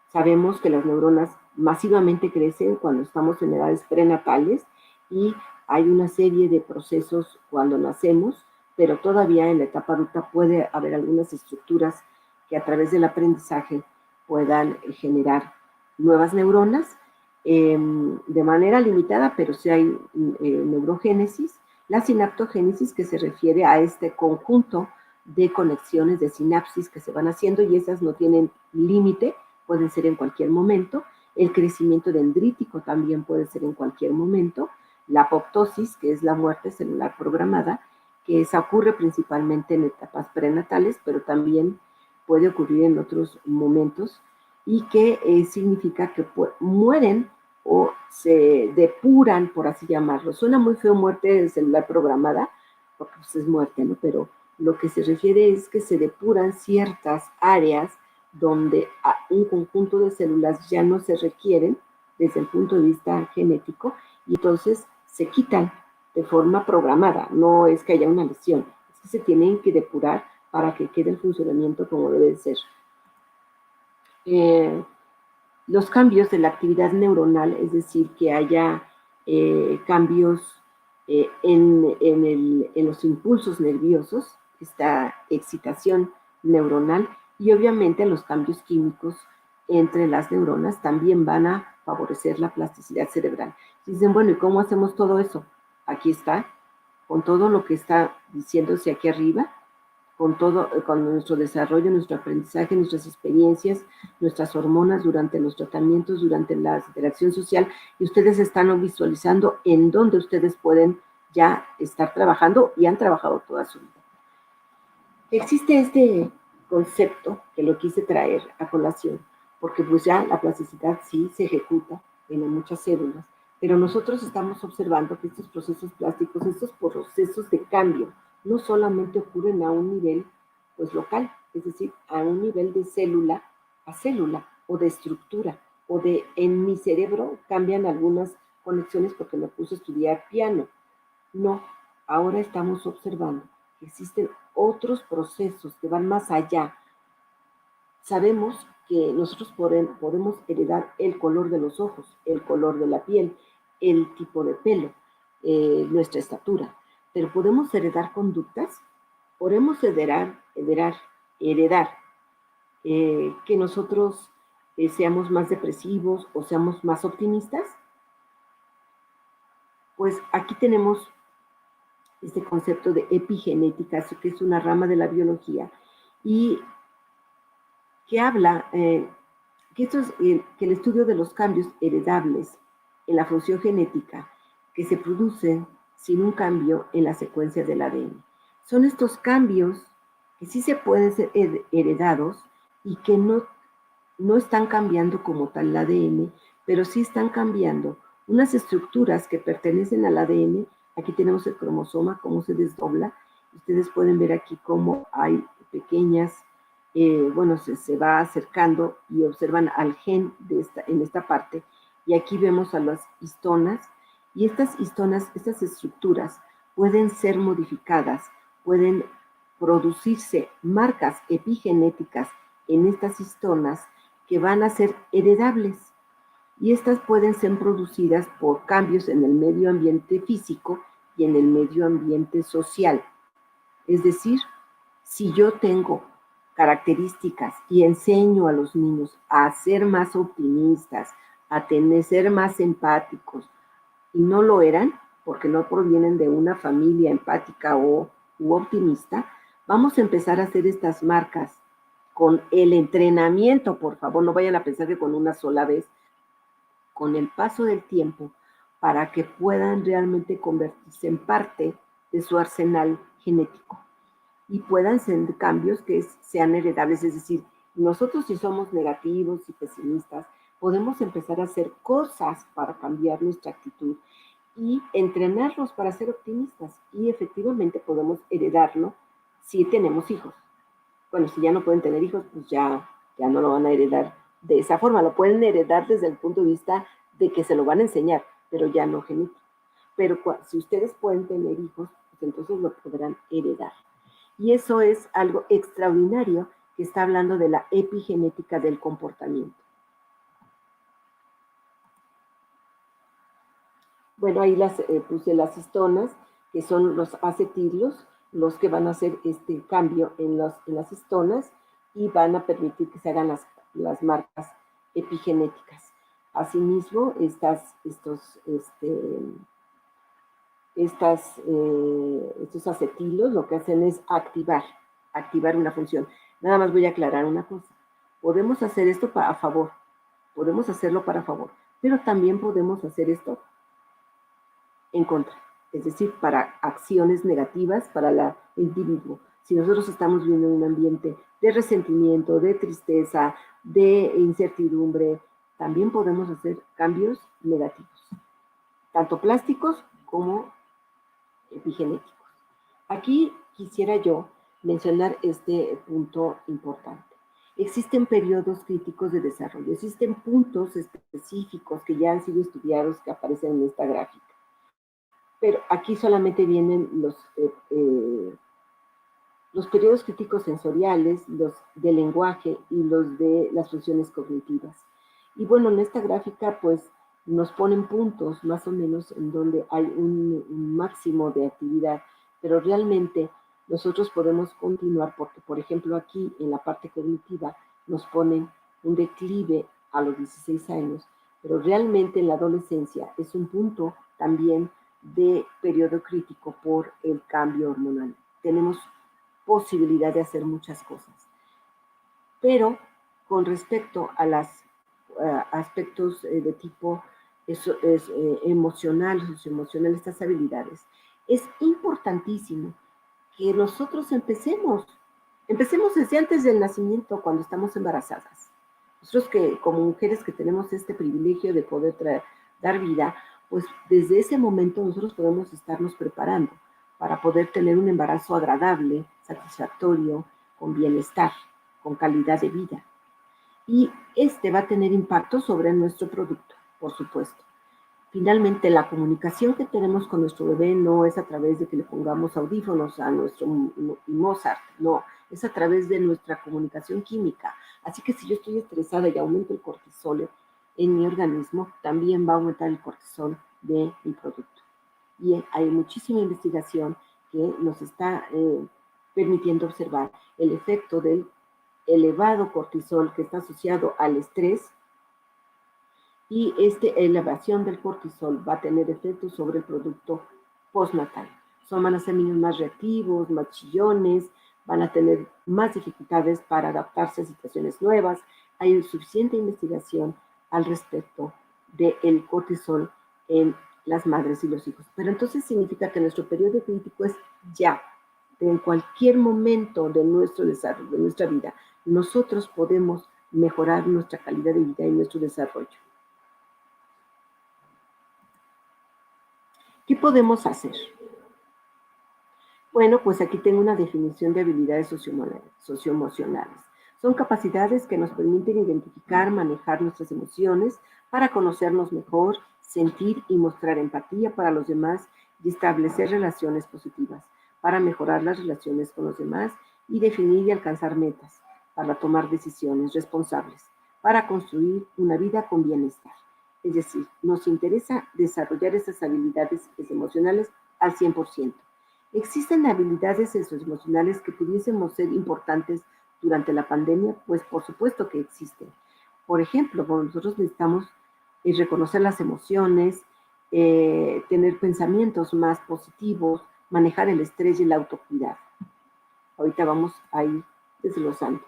Sabemos que las neuronas masivamente crecen cuando estamos en edades prenatales y hay una serie de procesos cuando nacemos, pero todavía en la etapa adulta puede haber algunas estructuras que a través del aprendizaje puedan generar nuevas neuronas de manera limitada, pero sí hay neurogénesis. La sinaptogénesis, que se refiere a este conjunto de conexiones de sinapsis que se van haciendo y esas no tienen límite, pueden ser en cualquier momento. El crecimiento dendrítico también puede ser en cualquier momento. La apoptosis, que es la muerte celular programada, que esa ocurre principalmente en etapas prenatales, pero también puede ocurrir en otros momentos y que significa que mueren o se depuran, por así llamarlo. Suena muy feo muerte celular programada, porque pues es muerte, ¿no? Pero lo que se refiere es que se depuran ciertas áreas donde un conjunto de células ya no se requieren desde el punto de vista genético y entonces se quitan de forma programada. No es que haya una lesión, es que se tienen que depurar para que quede el funcionamiento como debe de ser. Los cambios de la actividad neuronal, es decir, que haya cambios en los impulsos nerviosos, esta excitación neuronal, y obviamente los cambios químicos entre las neuronas también van a favorecer la plasticidad cerebral. Dicen, bueno, ¿y cómo hacemos todo eso? Aquí está, con todo lo que está diciéndose aquí arriba, con nuestro desarrollo, nuestro aprendizaje, nuestras experiencias, nuestras hormonas durante los tratamientos, durante la interacción social, y ustedes están visualizando en dónde ustedes pueden ya estar trabajando y han trabajado toda su vida. Existe este concepto que lo quise traer a colación, porque pues ya la plasticidad sí se ejecuta en muchas células, pero nosotros estamos observando que estos procesos plásticos, estos procesos de cambio, no solamente ocurren a un nivel pues local, es decir, a un nivel de célula a célula o de estructura, o de en mi cerebro cambian algunas conexiones porque me puse a estudiar piano. No, ahora estamos observando que existen otros procesos que van más allá. Sabemos que nosotros podemos heredar el color de los ojos, el color de la piel, el tipo de pelo, nuestra estatura, pero podemos heredar conductas, podemos heredar que nosotros seamos más depresivos o seamos más optimistas. Pues aquí tenemos este concepto de epigenética, que es una rama de la biología, y que habla que el estudio de los cambios heredables en la función genética que se producen sin un cambio en la secuencia del ADN. Son estos cambios que sí se pueden ser heredados y que no están cambiando como tal el ADN, pero sí están cambiando unas estructuras que pertenecen al ADN. Aquí tenemos el cromosoma, cómo se desdobla. Ustedes pueden ver aquí cómo hay pequeñas, se va acercando y observan al gen en esta parte. Y aquí vemos a las histonas. Y estas histonas, estas estructuras, pueden ser modificadas, pueden producirse marcas epigenéticas en estas histonas que van a ser heredables. Y estas pueden ser producidas por cambios en el medio ambiente físico y en el medio ambiente social. Es decir, si yo tengo características y enseño a los niños a ser más optimistas, a ser más empáticos, y no lo eran, porque no provienen de una familia empática u optimista, vamos a empezar a hacer estas marcas con el entrenamiento, por favor, no vayan a pensar que con una sola vez, con el paso del tiempo, para que puedan realmente convertirse en parte de su arsenal genético y puedan ser cambios que sean heredables. Es decir, nosotros si somos negativos y pesimistas, podemos empezar a hacer cosas para cambiar nuestra actitud y entrenarlos para ser optimistas. Y efectivamente podemos heredarlo si tenemos hijos. Bueno, si ya no pueden tener hijos, pues ya no lo van a heredar de esa forma. Lo pueden heredar desde el punto de vista de que se lo van a enseñar, pero ya no genético. Pero si ustedes pueden tener hijos, pues entonces lo podrán heredar. Y eso es algo extraordinario que está hablando de la epigenética del comportamiento. Bueno, ahí puse las histonas, que son los acetilos, los que van a hacer este cambio en las histonas y van a permitir que se hagan las marcas epigenéticas. Asimismo, estos acetilos lo que hacen es activar una función. Nada más voy a aclarar una cosa. Podemos hacer esto podemos hacerlo para favor, pero también podemos hacer esto en contra, es decir, para acciones negativas para el individuo. Si nosotros estamos viviendo en un ambiente de resentimiento, de tristeza, de incertidumbre, también podemos hacer cambios negativos, tanto plásticos como epigenéticos. Aquí quisiera yo mencionar este punto importante. Existen periodos críticos de desarrollo, existen puntos específicos que ya han sido estudiados que aparecen en esta gráfica. Pero aquí solamente vienen los periodos críticos sensoriales, los del lenguaje y los de las funciones cognitivas. Y bueno, en esta gráfica pues nos ponen puntos más o menos en donde hay un máximo de actividad, pero realmente nosotros podemos continuar porque, por ejemplo, aquí en la parte cognitiva nos ponen un declive a los 16 años, pero realmente en la adolescencia es un punto también de periodo crítico por el cambio hormonal. Tenemos posibilidad de hacer muchas cosas. Pero con respecto a los aspectos de tipo emocional, socioemocional, estas habilidades, es importantísimo que nosotros empecemos desde antes del nacimiento, cuando estamos embarazadas. Nosotros que como mujeres que tenemos este privilegio de poder dar vida, pues desde ese momento nosotros podemos estarnos preparando para poder tener un embarazo agradable, satisfactorio, con bienestar, con calidad de vida. Y este va a tener impacto sobre nuestro producto, por supuesto. Finalmente, la comunicación que tenemos con nuestro bebé no es a través de que le pongamos audífonos a nuestro Mozart, no, es a través de nuestra comunicación química. Así que si yo estoy estresada y aumento el cortisol en mi organismo, también va a aumentar el cortisol de mi producto. Y hay muchísima investigación que nos está permitiendo observar el efecto del elevado cortisol que está asociado al estrés, y esta elevación del cortisol va a tener efectos sobre el producto postnatal. Van a ser niños más reactivos, más chillones, van a tener más dificultades para adaptarse a situaciones nuevas. Hay suficiente investigación al respecto del cortisol en las madres y los hijos. Pero entonces significa que nuestro periodo crítico es ya, en cualquier momento de nuestro desarrollo, de nuestra vida. Nosotros podemos mejorar nuestra calidad de vida y nuestro desarrollo. ¿Qué podemos hacer? Bueno, pues aquí tengo una definición de habilidades socioemocionales. Son capacidades que nos permiten identificar, manejar nuestras emociones para conocernos mejor, sentir y mostrar empatía para los demás y establecer relaciones positivas, para mejorar las relaciones con los demás y definir y alcanzar metas, para tomar decisiones responsables, para construir una vida con bienestar. Es decir, nos interesa desarrollar esas habilidades emocionales al 100%. ¿Existen habilidades socioemocionales que pudiésemos ser importantes durante la pandemia? Pues por supuesto que existen. Por ejemplo, como nosotros necesitamos reconocer las emociones, tener pensamientos más positivos, manejar el estrés y el autocuidado. Ahorita vamos a ir desglosando.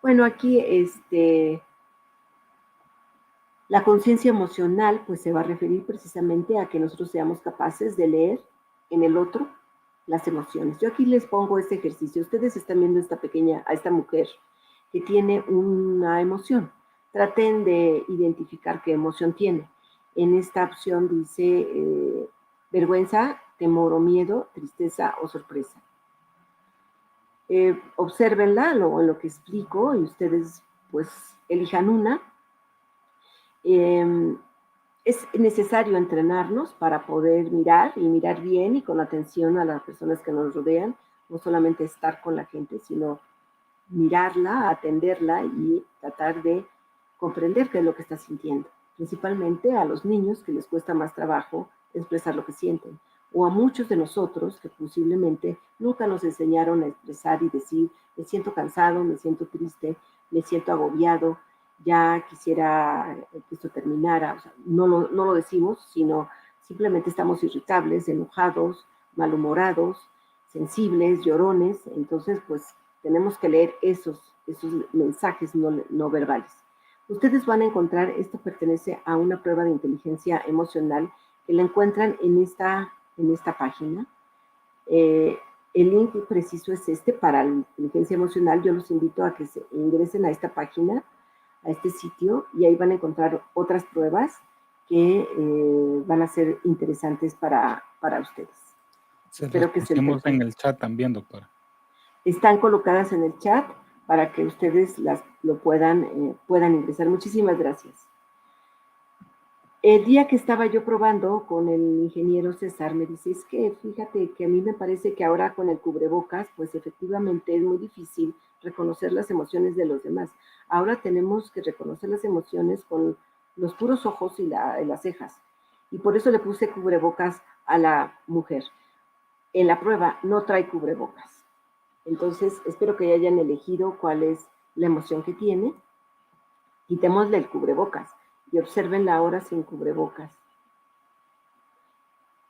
Bueno, aquí la conciencia emocional pues se va a referir precisamente a que nosotros seamos capaces de leer en el otro las emociones. Yo aquí les pongo este ejercicio. Ustedes están viendo a esta mujer que tiene una emoción. Traten de identificar qué emoción tiene. En esta opción dice vergüenza, temor o miedo, tristeza o sorpresa. Obsérvenla en lo que explico y ustedes pues elijan una. Es necesario entrenarnos para poder mirar y mirar bien y con atención a las personas que nos rodean, no solamente estar con la gente, sino mirarla, atenderla y tratar de comprender qué es lo que está sintiendo. Principalmente a los niños que les cuesta más trabajo expresar lo que sienten, o a muchos de nosotros que posiblemente nunca nos enseñaron a expresar y decir, me siento cansado, me siento triste, me siento agobiado, ya quisiera que esto terminara. O sea, no lo decimos, sino simplemente estamos irritables, enojados, malhumorados, sensibles, llorones. Entonces, pues tenemos que leer esos mensajes no verbales. Ustedes van a encontrar, esto pertenece a una prueba de inteligencia emocional que la encuentran en esta página. El link preciso es para la inteligencia emocional. Yo los invito a que se ingresen a esta página, a este sitio, y ahí van a encontrar otras pruebas que van a ser interesantes para ustedes. Espero que se las en el chat también, doctora. Están colocadas en el chat para que ustedes puedan ingresar. Muchísimas gracias. El día que estaba yo probando con el ingeniero César, me dice, es que fíjate que a mí me parece que ahora con el cubrebocas, pues efectivamente es muy difícil reconocer las emociones de los demás. Ahora tenemos que reconocer las emociones con los puros ojos y las cejas. Y por eso le puse cubrebocas a la mujer. En la prueba no trae cubrebocas. Entonces, espero que ya hayan elegido cuál es la emoción que tiene. Quitémosle el cubrebocas y obsérvenla ahora sin cubrebocas.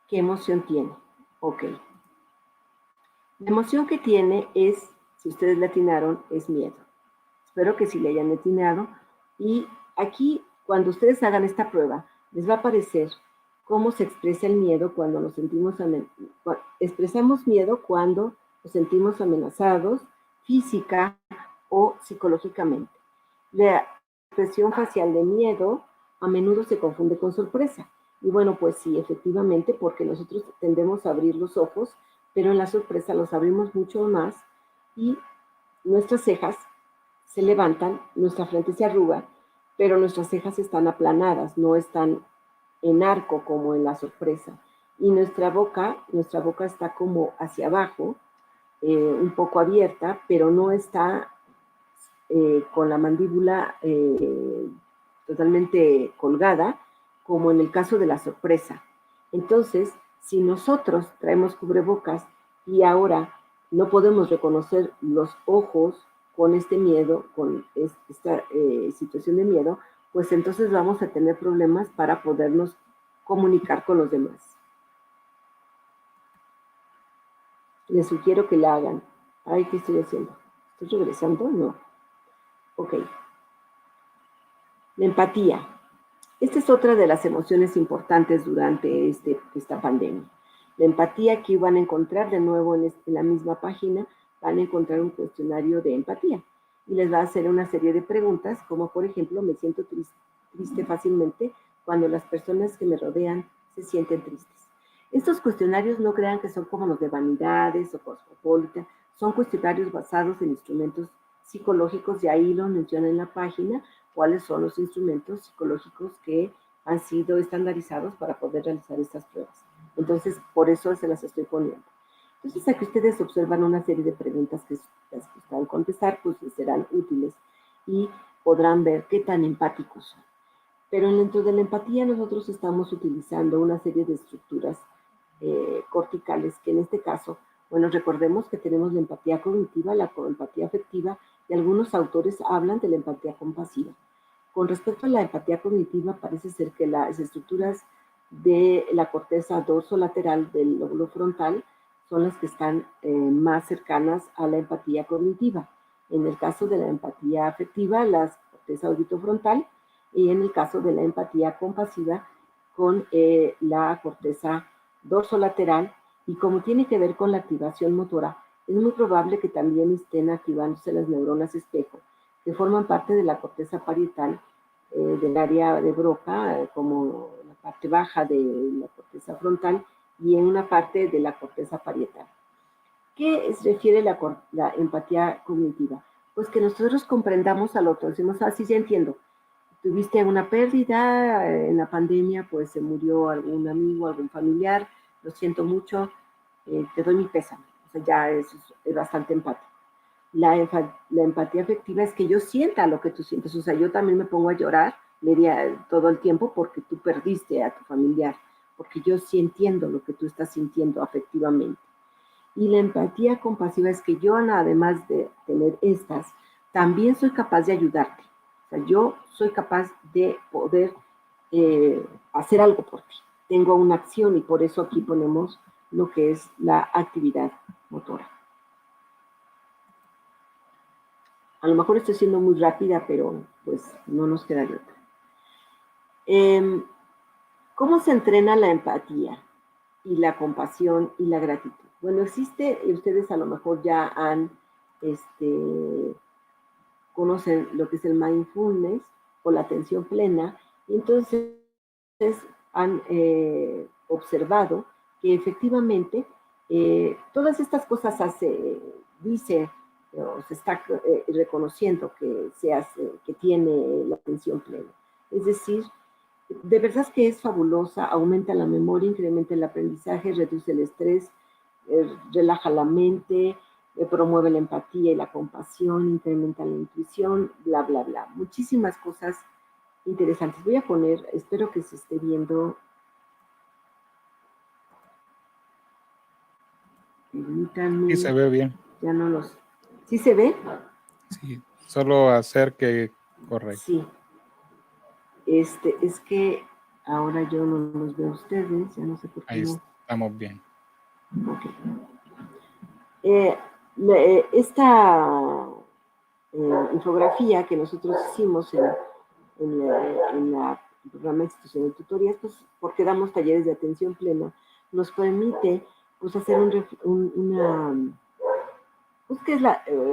¿Qué emoción tiene? Ok. La emoción que tiene es, si ustedes le atinaron, es miedo. Espero que sí le hayan atinado. Y aquí, cuando ustedes hagan esta prueba, les va a aparecer cómo se expresa el miedo cuando nos sentimos expresamos miedo cuando nos sentimos amenazados física o psicológicamente. La expresión facial de miedo a menudo se confunde con sorpresa. Y bueno, pues sí, efectivamente, porque nosotros tendemos a abrir los ojos, pero en la sorpresa los abrimos mucho más y nuestras cejas se levantan, nuestra frente se arruga, pero nuestras cejas están aplanadas, no están en arco como en la sorpresa. Y nuestra boca está como hacia abajo, un poco abierta, pero no está con la mandíbula totalmente colgada, como en el caso de la sorpresa. Entonces, si nosotros traemos cubrebocas y ahora no podemos reconocer los ojos con este miedo, con esta situación de miedo, pues entonces vamos a tener problemas para podernos comunicar con los demás. Les sugiero que la hagan. Ay, ¿qué estoy haciendo? ¿Estoy regresando? No. Ok. La empatía. Esta es otra de las emociones importantes durante esta pandemia. La empatía, aquí van a encontrar de nuevo en la misma página, van a encontrar un cuestionario de empatía y les va a hacer una serie de preguntas, como por ejemplo, me siento triste fácilmente cuando las personas que me rodean se sienten tristes. Estos cuestionarios no crean que son como los de vanidades o cosmopolita, son cuestionarios basados en instrumentos psicológicos y ahí lo menciona en la página, cuáles son los instrumentos psicológicos que han sido estandarizados para poder realizar estas pruebas. Entonces, por eso se las estoy poniendo. Entonces, aquí ustedes observan una serie de preguntas que las que puedan contestar, pues les serán útiles y podrán ver qué tan empáticos son. Pero dentro de la empatía nosotros estamos utilizando una serie de estructuras corticales que en este caso Bueno, recordemos que tenemos la empatía cognitiva, la empatía afectiva, y algunos autores hablan de la empatía compasiva. Con respecto a la empatía cognitiva, parece ser que las estructuras de la corteza dorsolateral del lóbulo frontal son las que están más cercanas a la empatía cognitiva. En el caso de la empatía afectiva, la corteza orbitofrontal, y en el caso de la empatía compasiva, con la corteza dorsolateral, y como tiene que ver con la activación motora, es muy probable que también estén activándose las neuronas espejo, que forman parte de la corteza parietal del área de Broca, como la parte baja de la corteza frontal y en una parte de la corteza parietal. ¿Qué se refiere la empatía cognitiva? Pues que nosotros comprendamos al otro, decimos, sí, ya entiendo, tuviste una pérdida en la pandemia, pues se murió algún amigo, algún familiar, lo siento mucho, te doy mi pésame. O sea, ya es bastante empático. La empatía afectiva es que yo sienta lo que tú sientes. O sea, yo también me pongo a llorar todo el tiempo porque tú perdiste a tu familiar, porque yo sí entiendo lo que tú estás sintiendo afectivamente. Y la empatía compasiva es que yo, además de tener estas, también soy capaz de ayudarte. O sea, yo soy capaz de poder hacer algo por ti. Tengo una acción y por eso aquí ponemos lo que es la actividad motora. A lo mejor estoy siendo muy rápida, pero pues no nos queda de otra. ¿Cómo se entrena la empatía y la compasión y la gratitud? Bueno, existe, ustedes a lo mejor ya conocen lo que es el mindfulness o la atención plena, y entonces han observado que efectivamente todas estas cosas dice o se está reconociendo que tiene la atención plena. Es decir, de verdad que es fabulosa, aumenta la memoria, incrementa el aprendizaje, reduce el estrés, relaja la mente, promueve la empatía y la compasión, incrementa la intuición, bla, bla, bla. Muchísimas cosas interesantes. Voy a poner, espero que se esté viendo. Permítanme. Sí, se ve bien. Ya no los... ¿Sí se ve? Sí, solo hacer que correcto. Sí. Es que ahora yo no los veo a ustedes, ya no sé por qué. Ahí estamos bien. Ok. Esta infografía que nosotros hicimos en el programa institucional de tutorías, pues porque damos talleres de atención plena, nos permite pues hacer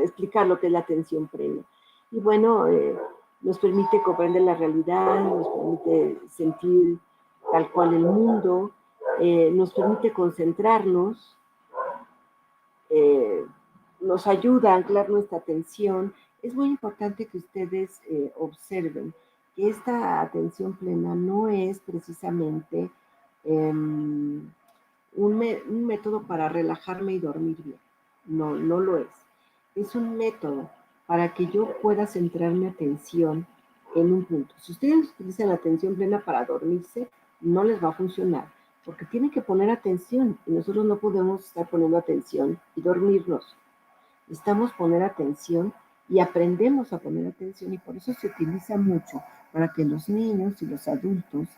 explicar lo que es la atención plena. Y bueno, nos permite comprender la realidad, nos permite sentir tal cual el mundo, nos permite concentrarnos, nos ayuda a anclar nuestra atención. Es muy importante que ustedes observen que esta atención plena no es precisamente un método para relajarme y dormir bien. No, no lo es. Es un método para que yo pueda centrar mi atención en un punto. Si ustedes utilizan la atención plena para dormirse, no les va a funcionar, porque tienen que poner atención y nosotros no podemos estar poniendo atención y dormirnos. Necesitamos poner atención y aprendemos a poner atención, y por eso se utiliza mucho para que los niños y los adultos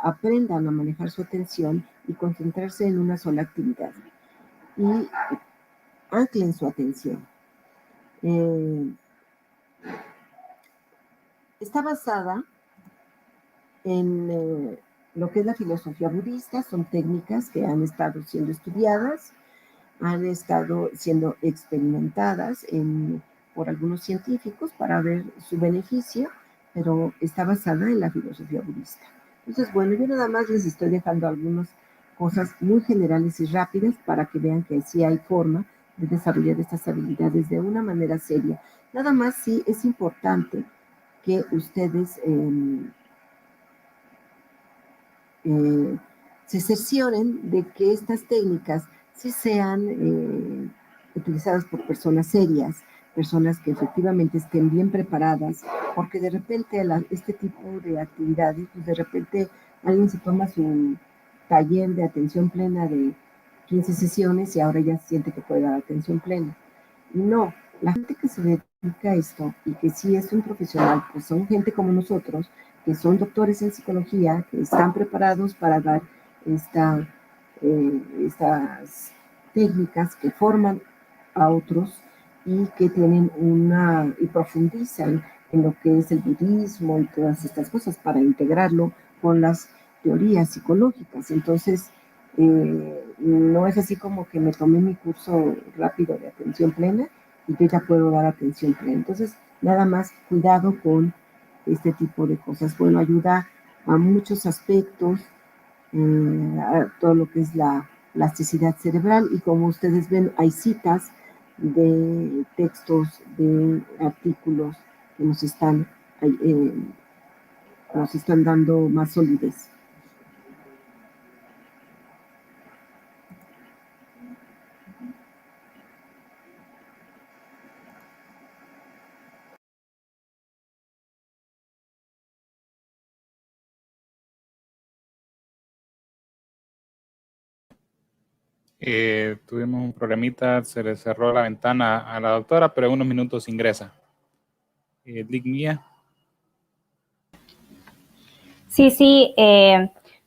aprendan a manejar su atención y concentrarse en una sola actividad y anclen su atención. Está basada en lo que es la filosofía budista. Son técnicas que han estado siendo estudiadas, han estado siendo experimentadas por algunos científicos para ver su beneficio, pero está basada en la filosofía budista. Entonces, bueno, yo nada más les estoy dejando algunas cosas muy generales y rápidas para que vean que sí hay forma de desarrollar estas habilidades de una manera seria. Nada más sí es importante que ustedes se cercioren de que estas técnicas sí sean utilizadas por personas serias, personas que efectivamente estén bien preparadas, porque de repente este tipo de actividades, pues de repente alguien se toma su taller de atención plena de 15 sesiones y ahora ya siente que puede dar atención plena. No, la gente que se dedica a esto y que sí es un profesional, pues son gente como nosotros, que son doctores en psicología, que están preparados para dar estas técnicas, que forman a otros y que tienen y profundizan en lo que es el budismo y todas estas cosas para integrarlo con las teorías psicológicas. Entonces, no es así como que me tomé mi curso rápido de atención plena y yo ya puedo dar atención plena. Entonces, nada más cuidado con este tipo de cosas. Bueno, ayuda a muchos aspectos, a todo lo que es la plasticidad cerebral, y como ustedes ven, hay citas de textos, de artículos que nos están dando más solidez. Tuvimos un problemita, se le cerró la ventana a la doctora, pero en unos minutos ingresa. Lic Mía. Sí,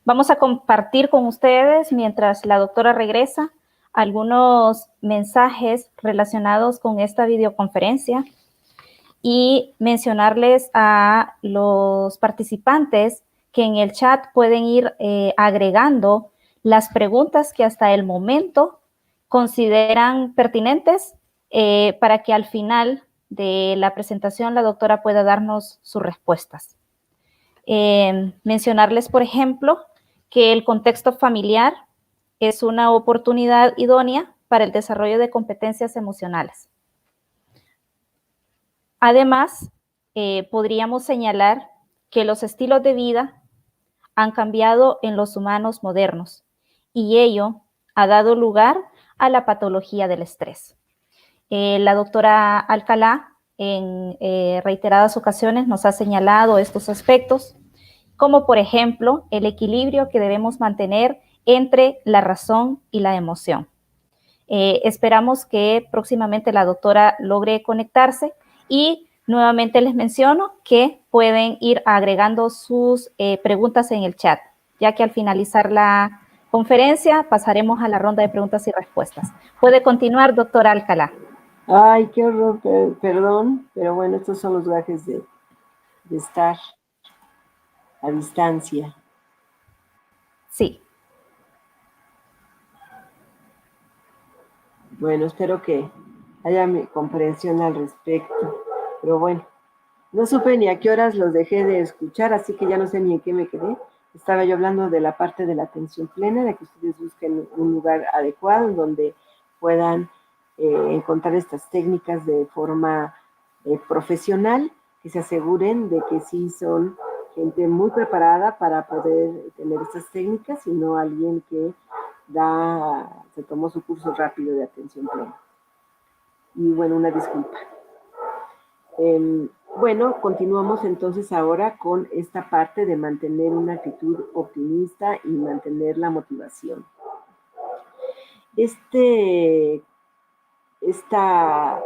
vamos a compartir con ustedes, mientras la doctora regresa, algunos mensajes relacionados con esta videoconferencia y mencionarles a los participantes que en el chat pueden ir agregando las preguntas que hasta el momento consideran pertinentes para que al final de la presentación la doctora pueda darnos sus respuestas. Mencionarles, por ejemplo, que el contexto familiar es una oportunidad idónea para el desarrollo de competencias emocionales. Además, podríamos señalar que los estilos de vida han cambiado en los humanos modernos y ello ha dado lugar a la patología del estrés. La doctora Alcalá en reiteradas ocasiones nos ha señalado estos aspectos, como por ejemplo el equilibrio que debemos mantener entre la razón y la emoción. Esperamos que próximamente la doctora logre conectarse y nuevamente les menciono que pueden ir agregando sus preguntas en el chat, ya que al finalizar la conferencia pasaremos a la ronda de preguntas y respuestas. Puede continuar, doctora Alcalá. Ay, qué horror, perdón, pero bueno, estos son los gajes de estar a distancia. Sí. Bueno, espero que haya mi comprensión al respecto, pero bueno, no supe ni a qué horas los dejé de escuchar, así que ya no sé ni en qué me quedé. Estaba yo hablando de la parte de la atención plena, de que ustedes busquen un lugar adecuado en donde puedan encontrar estas técnicas de forma profesional, que se aseguren de que sí son gente muy preparada para poder tener estas técnicas y no alguien que se tomó su curso rápido de atención plena. Y bueno, una disculpa. Bueno, continuamos entonces ahora con esta parte de mantener una actitud optimista y mantener la motivación. Esta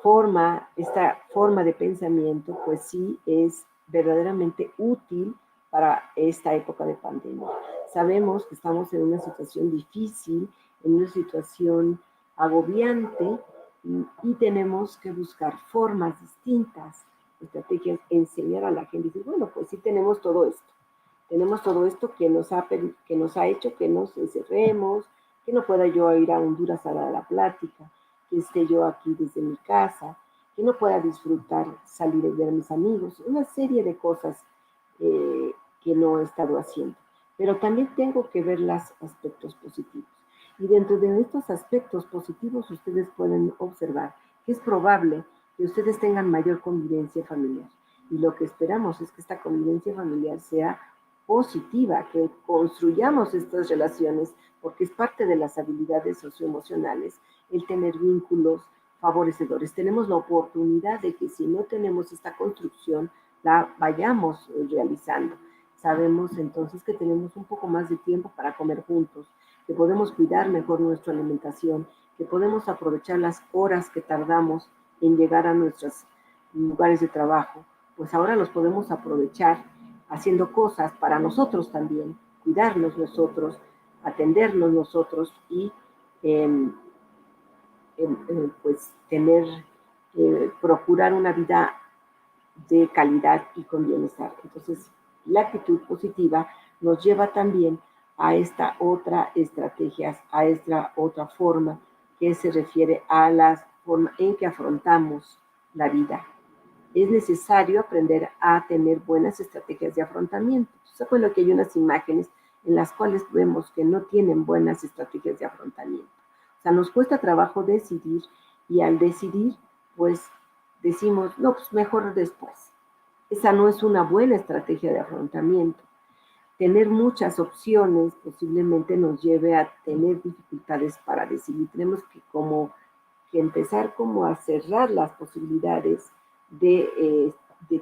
forma de pensamiento, pues sí es verdaderamente útil para esta época de pandemia. Sabemos que estamos en una situación difícil, en una situación agobiante, y tenemos que buscar formas distintas, estrategias, enseñar a la gente. Y bueno, pues sí tenemos todo esto que nos ha hecho que nos encerremos, que no pueda yo ir a Honduras a dar la plática, que esté yo aquí desde mi casa, que no pueda disfrutar, salir y ver a mis amigos, una serie de cosas que no he estado haciendo. Pero también tengo que ver los aspectos positivos. Y dentro de estos aspectos positivos ustedes pueden observar que es probable que ustedes tengan mayor convivencia familiar. Y lo que esperamos es que esta convivencia familiar sea positiva, que construyamos estas relaciones, porque es parte de las habilidades socioemocionales el tener vínculos favorecedores. Tenemos la oportunidad de que si no tenemos esta construcción, la vayamos realizando. Sabemos entonces que tenemos un poco más de tiempo para comer juntos, que podemos cuidar mejor nuestra alimentación, que podemos aprovechar las horas que tardamos en llegar a nuestros lugares de trabajo, pues ahora los podemos aprovechar haciendo cosas para nosotros también, cuidarnos nosotros, atendernos nosotros y pues procurar una vida de calidad y con bienestar. Entonces, la actitud positiva nos lleva también a esta otra estrategia, a esta otra forma que se refiere a la forma en que afrontamos la vida. Es necesario aprender a tener buenas estrategias de afrontamiento. ¿Saben lo que hay unas imágenes en las cuales vemos que no tienen buenas estrategias de afrontamiento? O sea, nos cuesta trabajo decidir y al decidir, pues decimos, no, pues mejor después. Esa no es una buena estrategia de afrontamiento. Tener muchas opciones posiblemente nos lleve a tener dificultades para decidir. Tenemos que empezar como a cerrar las posibilidades de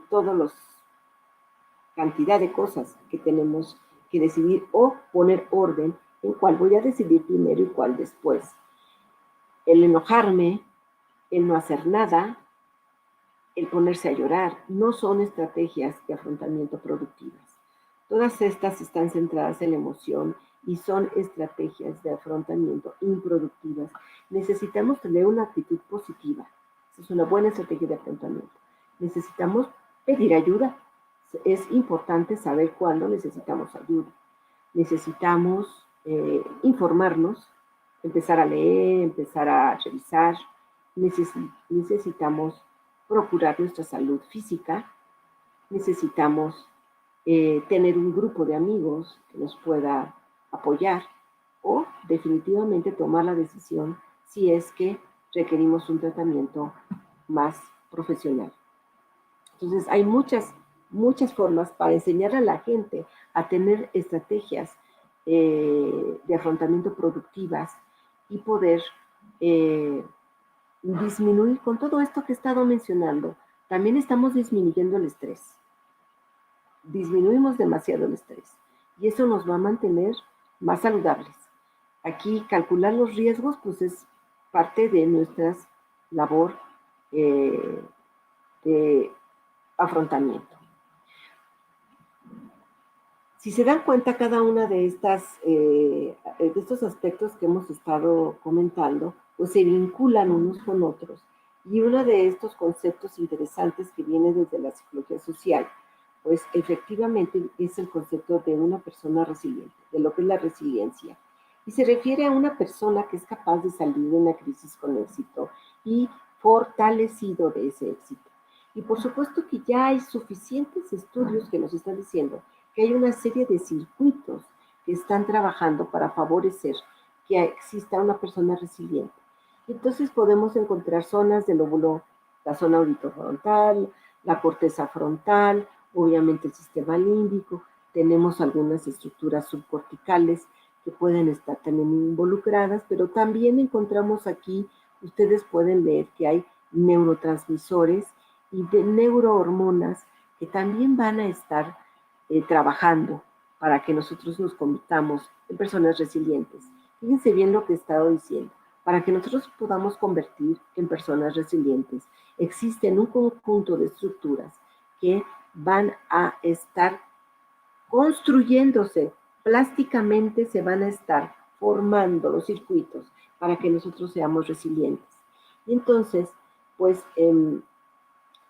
todas las cantidad de cosas que tenemos que decidir o poner orden en cuál voy a decidir primero y cuál después. El enojarme, el no hacer nada, el ponerse a llorar, no son estrategias de afrontamiento productivas. Todas estas están centradas en la emoción y son estrategias de afrontamiento improductivas. Necesitamos tener una actitud positiva. Esa es una buena estrategia de afrontamiento. Necesitamos pedir ayuda. Es importante saber cuándo necesitamos ayuda. Necesitamos informarnos, empezar a leer, empezar a revisar. Necesitamos procurar nuestra salud física. Necesitamos tener un grupo de amigos que nos pueda apoyar o definitivamente tomar la decisión si es que requerimos un tratamiento más profesional. Entonces, hay muchas formas para enseñar a la gente a tener estrategias de afrontamiento productivas y poder disminuir con todo esto que he estado mencionando. También estamos disminuyendo el estrés. Disminuimos demasiado el estrés y eso nos va a mantener más saludables. Aquí calcular los riesgos pues es parte de nuestra labor de afrontamiento. Si se dan cuenta, cada una de estos aspectos que hemos estado comentando, pues se vinculan unos con otros. Y uno de estos conceptos interesantes que viene desde la psicología social, pues efectivamente es el concepto de una persona resiliente, de lo que es la resiliencia. Y se refiere a una persona que es capaz de salir de una crisis con éxito y fortalecido de ese éxito. Y por supuesto que ya hay suficientes estudios que nos están diciendo que hay una serie de circuitos que están trabajando para favorecer que exista una persona resiliente. Entonces podemos encontrar zonas del lóbulo, la zona orbitofrontal, la corteza frontal, obviamente el sistema límbico, tenemos algunas estructuras subcorticales que pueden estar también involucradas, pero también encontramos aquí, ustedes pueden ver que hay neurotransmisores y de neurohormonas que también van a estar trabajando para que nosotros nos convirtamos en personas resilientes. Fíjense bien lo que he estado diciendo. Para que nosotros podamos convertir en personas resilientes, existen un conjunto de estructuras que van a estar construyéndose, plásticamente se van a estar formando los circuitos para que nosotros seamos resilientes. Y entonces, pues,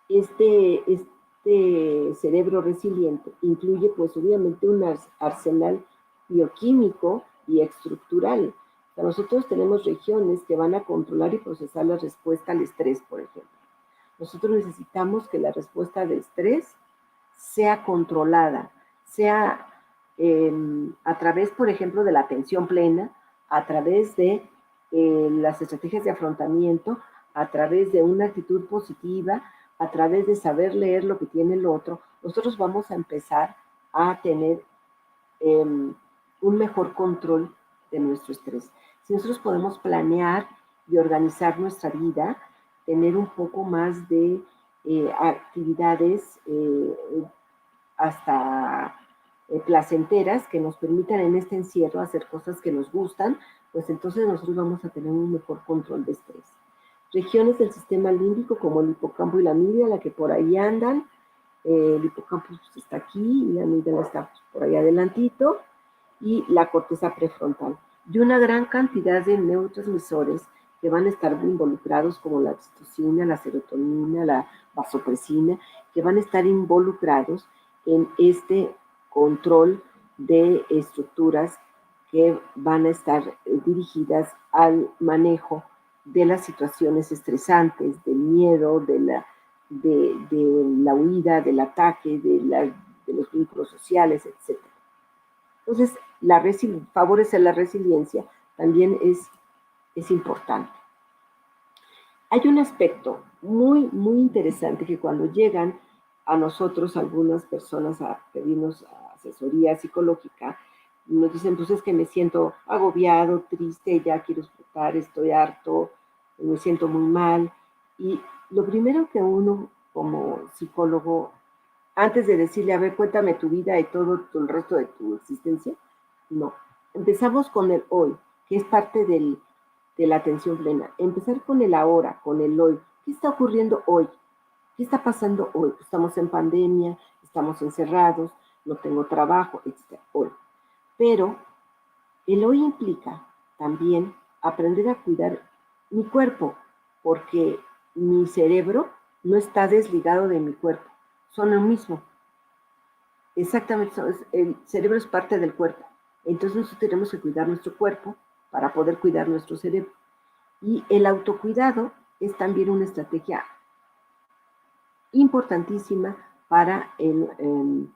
este cerebro resiliente incluye, pues, obviamente un arsenal bioquímico y estructural. O sea, nosotros tenemos regiones que van a controlar y procesar la respuesta al estrés, por ejemplo. Nosotros necesitamos que la respuesta de estrés sea controlada, sea a través, por ejemplo, de la atención plena, a través de las estrategias de afrontamiento, a través de una actitud positiva, a través de saber leer lo que tiene el otro. Nosotros vamos a empezar a tener un mejor control de nuestro estrés. Si nosotros podemos planear y organizar nuestra vida, tener un poco más de actividades hasta placenteras que nos permitan en este encierro hacer cosas que nos gustan, pues entonces nosotros vamos a tener un mejor control de estrés. Regiones del sistema límbico como el hipocampo y la amígdala que por ahí andan. El hipocampo pues, está aquí y la amígdala está pues, por ahí adelantito, y la corteza prefrontal. Y una gran cantidad de neurotransmisores que van a estar involucrados como la oxitocina, la serotonina, la vasopresina, que van a estar involucrados en este control de estructuras que van a estar dirigidas al manejo de las situaciones estresantes, del miedo, de la huida, del ataque, de los vínculos sociales, etc. Entonces, favorecer la resiliencia también es importante. Hay un aspecto muy, muy interesante que cuando llegan a nosotros algunas personas a pedirnos asesoría psicológica, nos dicen, pues es que me siento agobiado, triste, ya quiero explotar, estoy harto, me siento muy mal. Y lo primero que uno como psicólogo, antes de decirle, a ver, cuéntame tu vida y todo el resto de tu existencia, no. Empezamos con el hoy, que es parte de la atención plena. Empezar con el ahora, con el hoy. ¿Qué está ocurriendo hoy? ¿Qué está pasando hoy? Estamos en pandemia, estamos encerrados, no tengo trabajo, etc. Hoy. Pero el hoy implica también aprender a cuidar mi cuerpo, porque mi cerebro no está desligado de mi cuerpo, son lo mismo. Exactamente, el cerebro es parte del cuerpo. Entonces nosotros tenemos que cuidar nuestro cuerpo para poder cuidar nuestro cerebro. Y el autocuidado es también una estrategia importantísima para el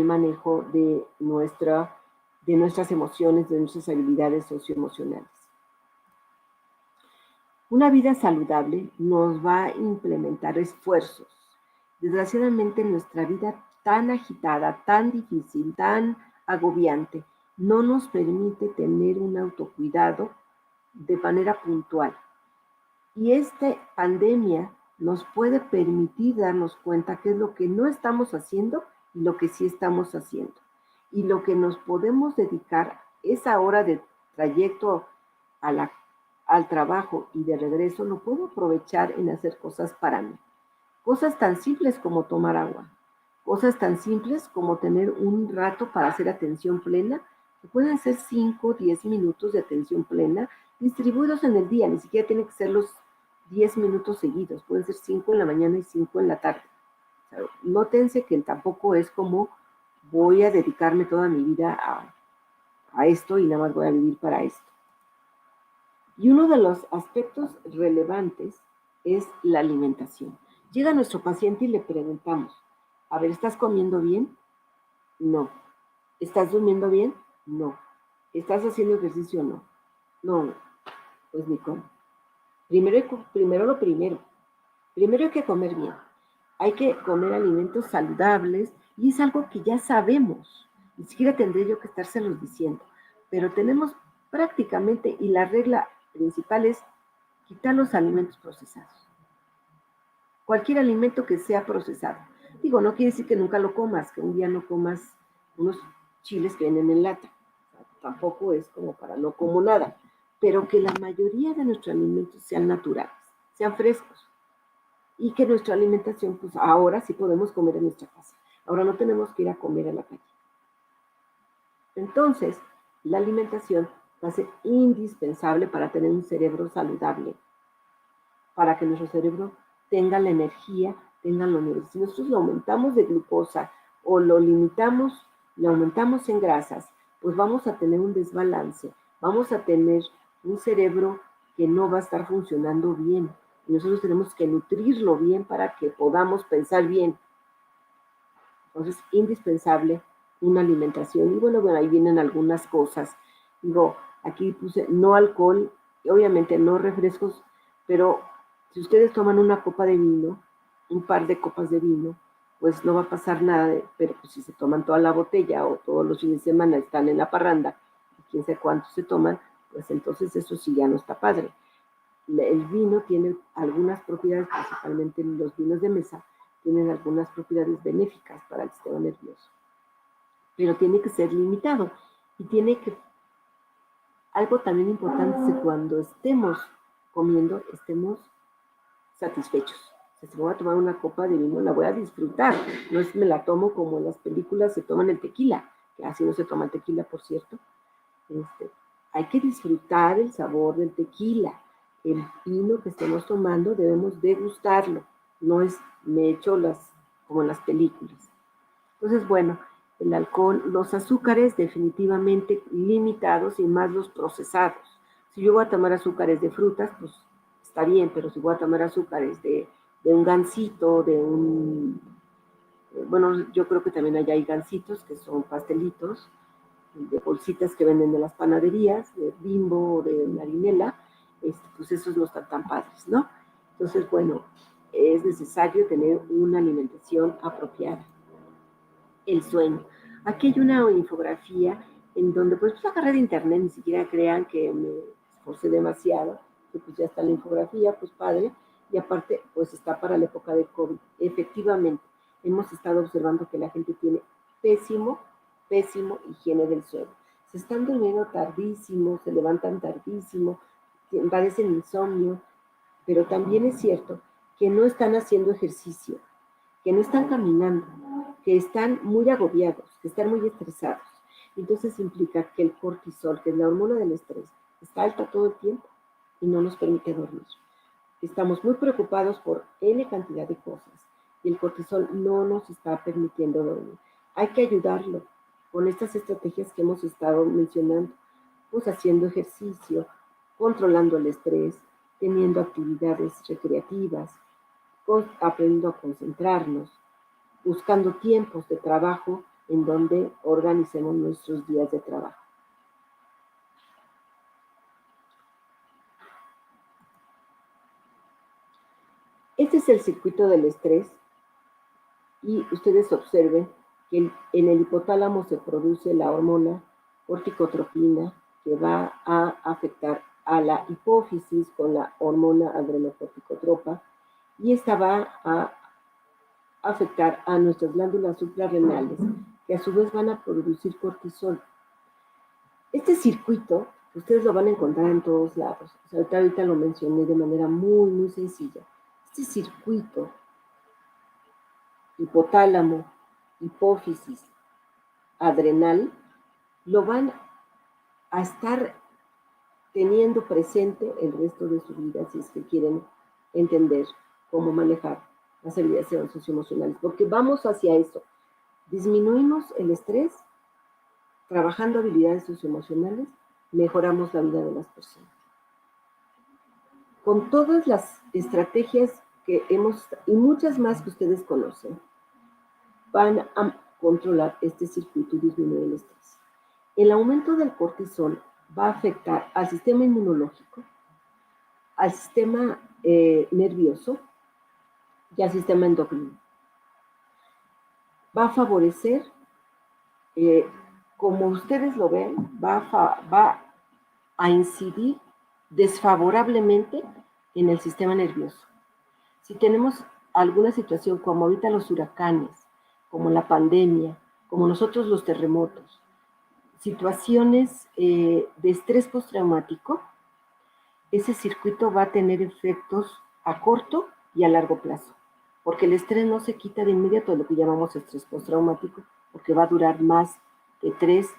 manejo de nuestras emociones, de nuestras habilidades socioemocionales. Una vida saludable nos va a implementar esfuerzos. Desgraciadamente, nuestra vida tan agitada, tan difícil, tan agobiante, no nos permite tener un autocuidado de manera puntual. Y esta pandemia nos puede permitir darnos cuenta qué es lo que no estamos haciendo y lo que sí estamos haciendo. Y lo que nos podemos dedicar esa hora de trayecto al trabajo y de regreso, lo puedo aprovechar en hacer cosas para mí. Cosas tan simples como tomar agua, cosas tan simples como tener un rato para hacer atención plena, que pueden ser 5 o 10 minutos de atención plena distribuidos en el día, ni siquiera tienen que ser los 10 minutos seguidos, pueden ser 5 en la mañana y 5 en la tarde. O sea, nótense que tampoco es como voy a dedicarme toda mi vida a esto y nada más voy a vivir para esto. Y uno de los aspectos relevantes es la alimentación. Llega nuestro paciente y le preguntamos, a ver, ¿estás comiendo bien? No. ¿Estás durmiendo bien? No. ¿Estás haciendo ejercicio? No. No, pues ni cómo. Primero lo primero. Primero hay que comer bien. Hay que comer alimentos saludables y es algo que ya sabemos. Ni siquiera tendré yo que estárselos diciendo. Pero tenemos prácticamente, y la regla principal es quitar los alimentos procesados. Cualquier alimento que sea procesado. Digo, no quiere decir que nunca lo comas, que un día no comas unos chiles que vienen en lata. O sea, tampoco es como para no como nada. Pero que la mayoría de nuestros alimentos sean naturales, sean frescos. Y que nuestra alimentación, pues ahora sí podemos comer en nuestra casa. Ahora no tenemos que ir a comer a la calle. Entonces, la alimentación va a ser indispensable para tener un cerebro saludable, para que nuestro cerebro tenga la energía, tenga lo necesario. Si nosotros lo aumentamos de glucosa o lo limitamos, lo aumentamos en grasas, pues vamos a tener un desbalance, vamos a tener un cerebro que no va a estar funcionando bien. Y nosotros tenemos que nutrirlo bien para que podamos pensar bien. Entonces, indispensable una alimentación. Y bueno, ahí vienen algunas cosas. Digo, aquí puse no alcohol, y obviamente no refrescos, pero si ustedes toman una copa de vino, un par de copas de vino, pues no va a pasar nada, pero pues si se toman toda la botella o todos los fines de semana están en la parranda, quién sabe cuántos se toman, pues entonces eso sí ya no está padre. El vino tiene algunas propiedades, principalmente los vinos de mesa, tienen algunas propiedades benéficas para el sistema nervioso. pero tiene que ser limitado y tiene que, algo también importante es que cuando estemos comiendo, estemos satisfechos. Si voy a tomar una copa de vino, la voy a disfrutar. No es me la tomo como en las películas se toman el tequila, que así no se toma el tequila, por cierto. Hay que disfrutar el sabor del tequila. El vino que estemos tomando debemos degustarlo. No es me echo como en las películas. Entonces, bueno, el alcohol, los azúcares definitivamente limitados y más los procesados. Si yo voy a tomar azúcares de frutas, pues está bien, pero si voy a tomar azúcares de un gansito, bueno, yo creo que también allá hay gansitos que son pastelitos, de bolsitas que venden en las panaderías, de Bimbo o de Marinela, pues esos no están tan padres, ¿no? Entonces, bueno, es necesario tener una alimentación apropiada. El sueño. Aquí hay una infografía en donde pues agarré de internet, ni siquiera crean que me esforcé demasiado, que pues ya está la infografía, pues padre, y aparte pues está para la época de COVID. Efectivamente, hemos estado observando que la gente tiene pésimo higiene del sueño. Se están durmiendo tardísimo, se levantan tardísimo, padecen insomnio, pero también es cierto que no están haciendo ejercicio, que no están caminando, que están muy agobiados, que están muy estresados. Entonces implica que el cortisol, que es la hormona del estrés, está alta todo el tiempo y no nos permite dormir. Estamos muy preocupados por N cantidad de cosas y el cortisol no nos está permitiendo dormir. Hay que ayudarlo con estas estrategias que hemos estado mencionando, pues haciendo ejercicio, controlando el estrés, teniendo actividades recreativas, aprendiendo a concentrarnos, buscando tiempos de trabajo en donde organicemos nuestros días de trabajo. Este es el circuito del estrés y ustedes observen que en el hipotálamo se produce la hormona corticotropina que va a afectar a la hipófisis con la hormona adrenocorticotropa y esta va a afectar a nuestras glándulas suprarrenales que a su vez van a producir cortisol. Este circuito, ustedes lo van a encontrar en todos lados. O sea, ahorita lo mencioné de manera muy sencilla. Este circuito, hipotálamo, hipófisis, adrenal, lo van a estar teniendo presente el resto de su vida si es que quieren entender cómo manejar las habilidades socioemocionales, porque vamos hacia eso. Disminuimos el estrés, trabajando habilidades socioemocionales, mejoramos la vida de las personas. Con todas las estrategias que hemos, y muchas más que ustedes conocen, van a controlar este circuito y disminuir el estrés. El aumento del cortisol va a afectar al sistema inmunológico, al sistema nervioso y al sistema endocrino. Va a favorecer, como ustedes lo ven, va a incidir desfavorablemente en el sistema nervioso. Si tenemos alguna situación como ahorita los huracanes, como la pandemia, como nosotros los terremotos, situaciones de estrés postraumático, ese circuito va a tener efectos a corto y a largo plazo, porque el estrés no se quita de inmediato, lo que llamamos estrés postraumático, porque va a durar más de 3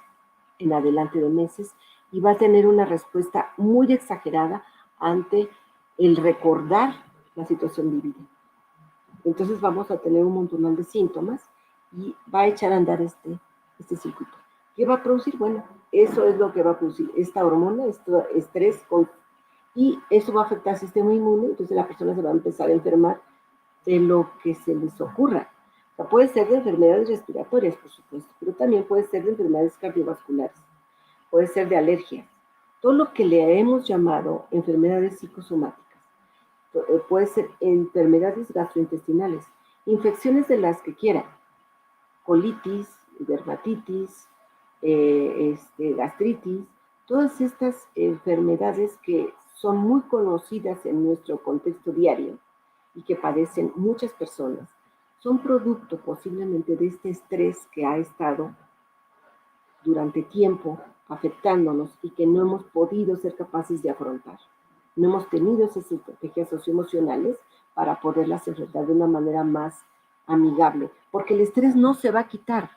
en adelante de meses y va a tener una respuesta muy exagerada ante el recordar la situación vivida. Entonces vamos a tener un montón de síntomas y va a echar a andar este circuito. ¿Qué va a producir? Bueno, eso es lo que va a producir esta hormona, estrés, y eso va a afectar al sistema inmune, entonces la persona se va a empezar a enfermar de lo que se les ocurra. O sea, puede ser de enfermedades respiratorias, por supuesto, pero también puede ser de enfermedades cardiovasculares, puede ser de alergias, todo lo que le hemos llamado enfermedades psicosomáticas. Puede ser enfermedades gastrointestinales, infecciones de las que quieran, colitis, dermatitis, gastritis, todas estas enfermedades que son muy conocidas en nuestro contexto diario y que padecen muchas personas, son producto posiblemente de este estrés que ha estado durante tiempo afectándonos y que no hemos podido ser capaces de afrontar. No hemos tenido esas estrategias socioemocionales para poderlas enfrentar de una manera más amigable, porque el estrés no se va a quitar,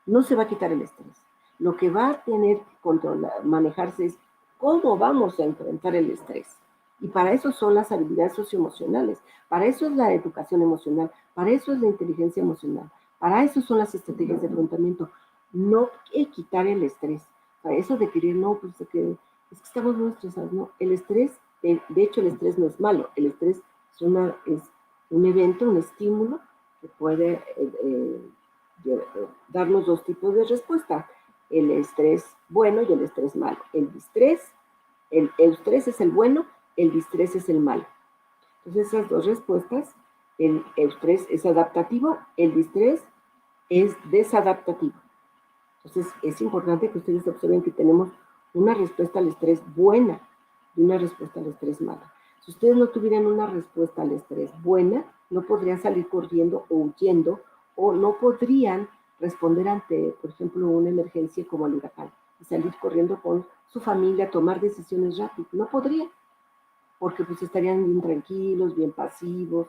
no se va a quitar el estrés. Lo que va a tener que controlar, manejarse es cómo vamos a enfrentar el estrés. Y para eso son las habilidades socioemocionales, para eso es la educación emocional, para eso es la inteligencia emocional, para eso son las estrategias de afrontamiento. No quitar el estrés. Para eso de querer, no, pues es que estamos muy estresados, no. El estrés, de hecho el estrés no es malo, el estrés es un evento, un estímulo que puede darnos dos tipos de respuesta, el estrés bueno y el estrés malo. El estrés es el bueno, el distrés es el malo. Entonces esas dos respuestas, el estrés es adaptativo, el distrés es desadaptativo. Entonces es importante que ustedes observen que tenemos una respuesta al estrés buena y una respuesta al estrés mala. Si ustedes no tuvieran una respuesta al estrés buena, no podrían salir corriendo o huyendo, o no podrían responder ante, por ejemplo, una emergencia como el huracán y salir corriendo con su familia, tomar decisiones rápidas. No podrían, porque pues estarían bien tranquilos, bien pasivos.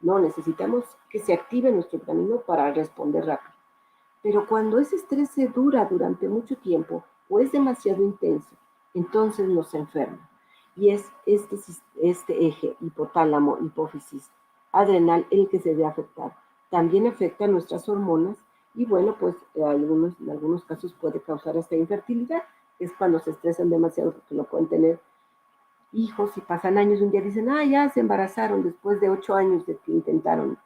No, necesitamos que se active nuestro camino para responder rápido. Pero cuando ese estrés se dura durante mucho tiempo o es demasiado intenso, entonces nos enferma. Y es este eje hipotálamo, hipófisis, adrenal el que se ve afectado. También afecta nuestras hormonas y bueno, pues en algunos casos puede causar hasta infertilidad, que es cuando se estresan demasiado porque no pueden tener hijos y pasan años y un día dicen, ya se embarazaron después de 8 años de que intentaron,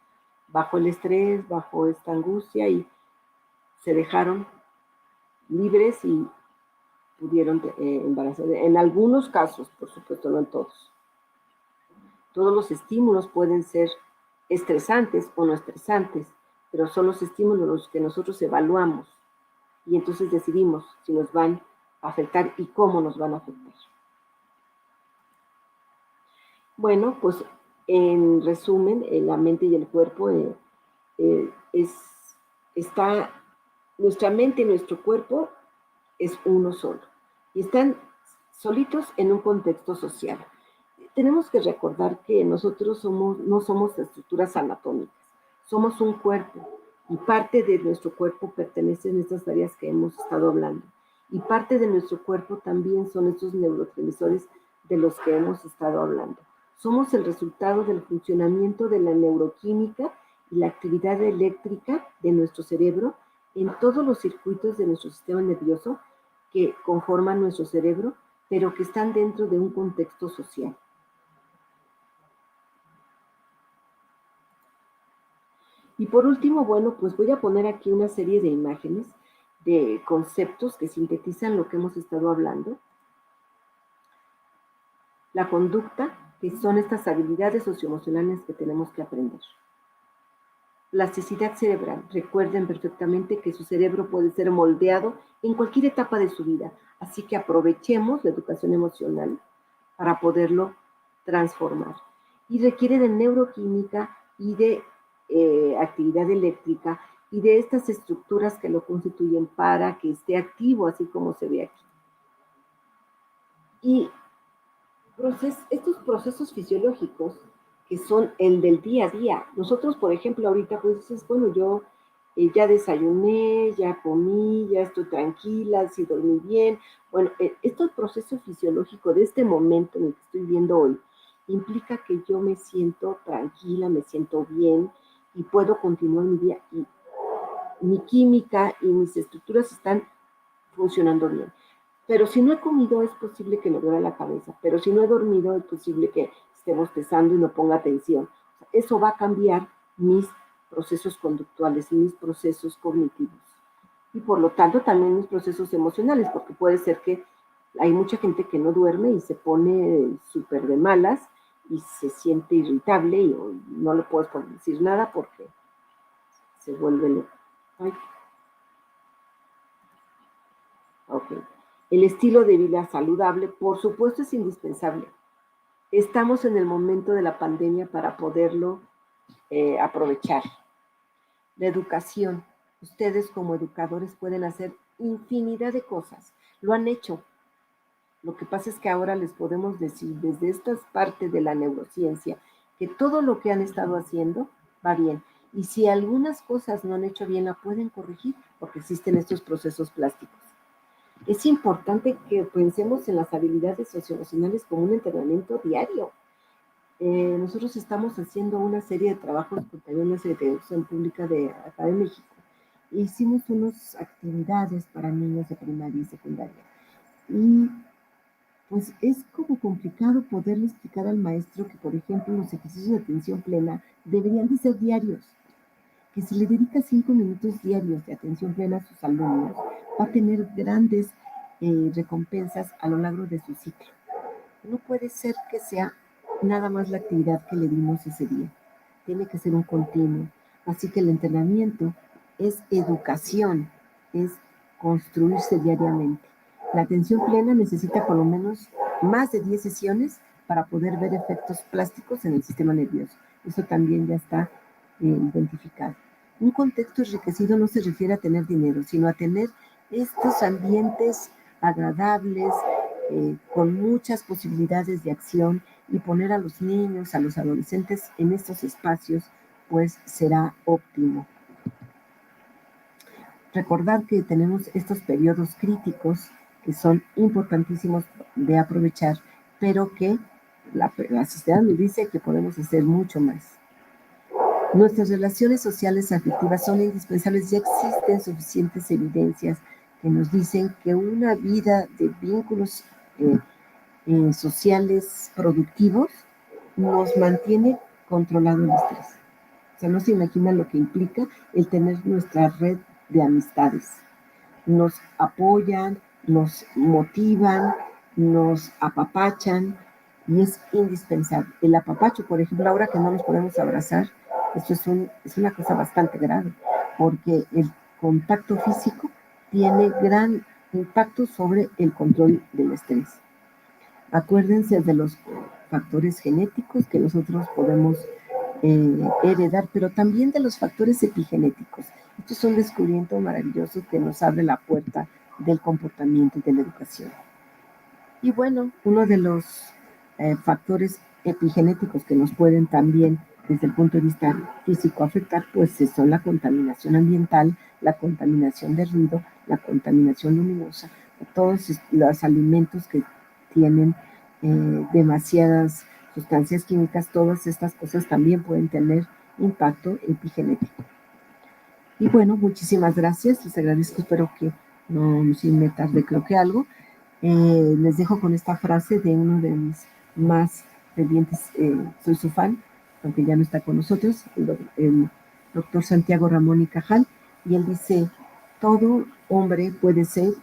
bajo el estrés, bajo esta angustia, y se dejaron libres y pudieron embarazar. En algunos casos, por supuesto, no en todos. Todos los estímulos pueden ser estresantes o no estresantes, pero son los estímulos los que nosotros evaluamos y entonces decidimos si nos van a afectar y cómo nos van a afectar. Bueno, pues en resumen, la mente y el cuerpo nuestra mente y nuestro cuerpo es uno solo y están solitos en un contexto social. Tenemos que recordar que nosotros no somos estructuras anatómicas, somos un cuerpo y parte de nuestro cuerpo pertenecen a estas áreas que hemos estado hablando y parte de nuestro cuerpo también son estos neurotransmisores de los que hemos estado hablando. Somos el resultado del funcionamiento de la neuroquímica y la actividad eléctrica de nuestro cerebro en todos los circuitos de nuestro sistema nervioso que conforman nuestro cerebro, pero que están dentro de un contexto social. Y por último, bueno, pues voy a poner aquí una serie de imágenes, de conceptos que sintetizan lo que hemos estado hablando. La conducta, que son estas habilidades socioemocionales que tenemos que aprender. Plasticidad cerebral. Recuerden perfectamente que su cerebro puede ser moldeado en cualquier etapa de su vida, así que aprovechemos la educación emocional para poderlo transformar. Y requiere de neuroquímica y de actividad eléctrica y de estas estructuras que lo constituyen para que esté activo, así como se ve aquí. Y estos procesos fisiológicos que son el del día a día. Nosotros, por ejemplo, ahorita pues dices, bueno, yo ya desayuné, ya comí, ya estoy tranquila, sí dormí bien. Bueno, este proceso fisiológico de este momento en el que estoy viendo hoy implica que yo me siento tranquila, me siento bien y puedo continuar mi día. Y mi química y mis estructuras están funcionando bien. Pero si no he comido, es posible que me duela la cabeza. Pero si no he dormido, es posible que esté bostezando y no ponga atención. O sea, eso va a cambiar mis procesos conductuales y mis procesos cognitivos. Y por lo tanto, también mis procesos emocionales, porque puede ser que hay mucha gente que no duerme y se pone súper de malas y se siente irritable y no le puedes decir nada porque se vuelve loco. Ok. El estilo de vida saludable, por supuesto, es indispensable. Estamos en el momento de la pandemia para poderlo aprovechar. La educación. Ustedes como educadores pueden hacer infinidad de cosas. Lo han hecho. Lo que pasa es que ahora les podemos decir desde esta parte de la neurociencia que todo lo que han estado haciendo va bien. Y si algunas cosas no han hecho bien, la pueden corregir porque existen estos procesos plásticos. Es importante que pensemos en las habilidades socioemocionales como un entrenamiento diario. Nosotros estamos haciendo una serie de trabajos con también una secretaría pública de acá de México. Hicimos unas actividades para niños de primaria y secundaria. Y pues es como complicado poderle explicar al maestro que, por ejemplo, los ejercicios de atención plena deberían de ser diarios. Que si le dedica 5 minutos diarios de atención plena a sus alumnos, va a tener grandes recompensas a lo largo de su ciclo. No puede ser que sea nada más la actividad que le dimos ese día. Tiene que ser un continuo. Así que el entrenamiento es educación, es construirse diariamente. La atención plena necesita por lo menos más de 10 sesiones para poder ver efectos plásticos en el sistema nervioso. Eso también ya está identificado. Un contexto enriquecido no se refiere a tener dinero, sino a tener estos ambientes agradables, con muchas posibilidades de acción, y poner a los niños, a los adolescentes en estos espacios, pues será óptimo. Recordar que tenemos estos periodos críticos que son importantísimos de aprovechar, pero que la sociedad nos dice que podemos hacer mucho más. Nuestras relaciones sociales afectivas son indispensables. Ya existen suficientes evidencias que nos dicen que una vida de vínculos sociales productivos nos mantiene controlado el estrés. O sea, no se imaginan lo que implica el tener nuestra red de amistades. Nos apoyan, nos motivan, nos apapachan, y es indispensable. El apapacho, por ejemplo, ahora que no nos podemos abrazar, esto es una cosa bastante grave, porque el contacto físico tiene gran impacto sobre el control del estrés. Acuérdense de los factores genéticos que nosotros podemos heredar, pero también de los factores epigenéticos. Esto es un descubrimiento maravilloso que nos abre la puerta del comportamiento y de la educación. Y bueno, uno de los factores epigenéticos que nos pueden también, desde el punto de vista físico, afectar, pues son la contaminación ambiental, la contaminación de ruido, la contaminación luminosa, todos los alimentos que tienen demasiadas sustancias químicas. Todas estas cosas también pueden tener impacto epigenético. Y bueno, muchísimas gracias, les agradezco, espero que no me tarde, creo que algo. Les dejo con esta frase de uno de mis más fervientes, soy su fan, aunque ya no está con nosotros, el doctor Santiago Ramón y Cajal, y él dice: todo hombre puede ser,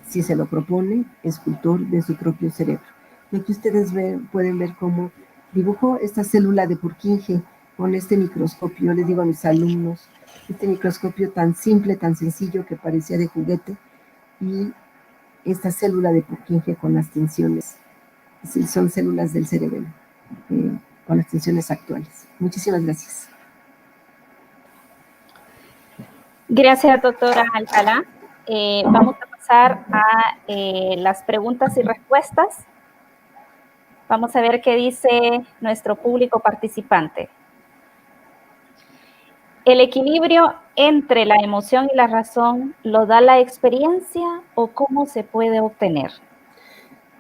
si se lo propone, escultor de su propio cerebro. Y aquí ustedes pueden ver cómo dibujó esta célula de Purkinje con este microscopio. Les digo a mis alumnos, este microscopio tan simple, tan sencillo, que parecía de juguete, y esta célula de Purkinje con las tensiones, son células del cerebro con las tensiones actuales. Muchísimas gracias. Gracias, doctora Alcalá. Vamos a pasar a las preguntas y respuestas. Vamos a ver qué dice nuestro público participante. ¿El equilibrio entre la emoción y la razón lo da la experiencia o cómo se puede obtener?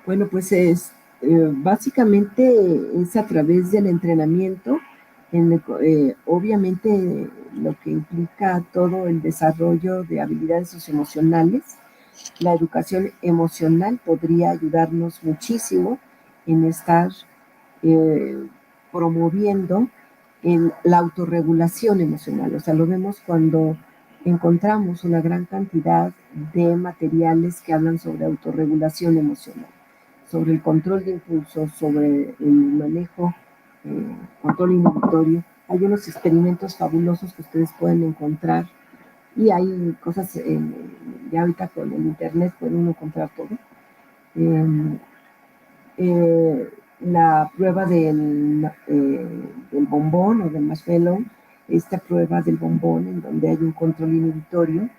Bueno, pues básicamente es a través del entrenamiento, obviamente lo que implica todo el desarrollo de habilidades socioemocionales. La educación emocional podría ayudarnos muchísimo en estar promoviendo la autorregulación emocional. O sea, lo vemos cuando encontramos una gran cantidad de materiales que hablan sobre autorregulación emocional, sobre el control de impulsos, sobre el manejo, control inhibitorio. Hay unos experimentos fabulosos que ustedes pueden encontrar, y hay cosas, ya ahorita con el internet puede uno encontrar todo. La prueba del bombón o del marshmallow, esta prueba del bombón en donde hay un control inhibitorio,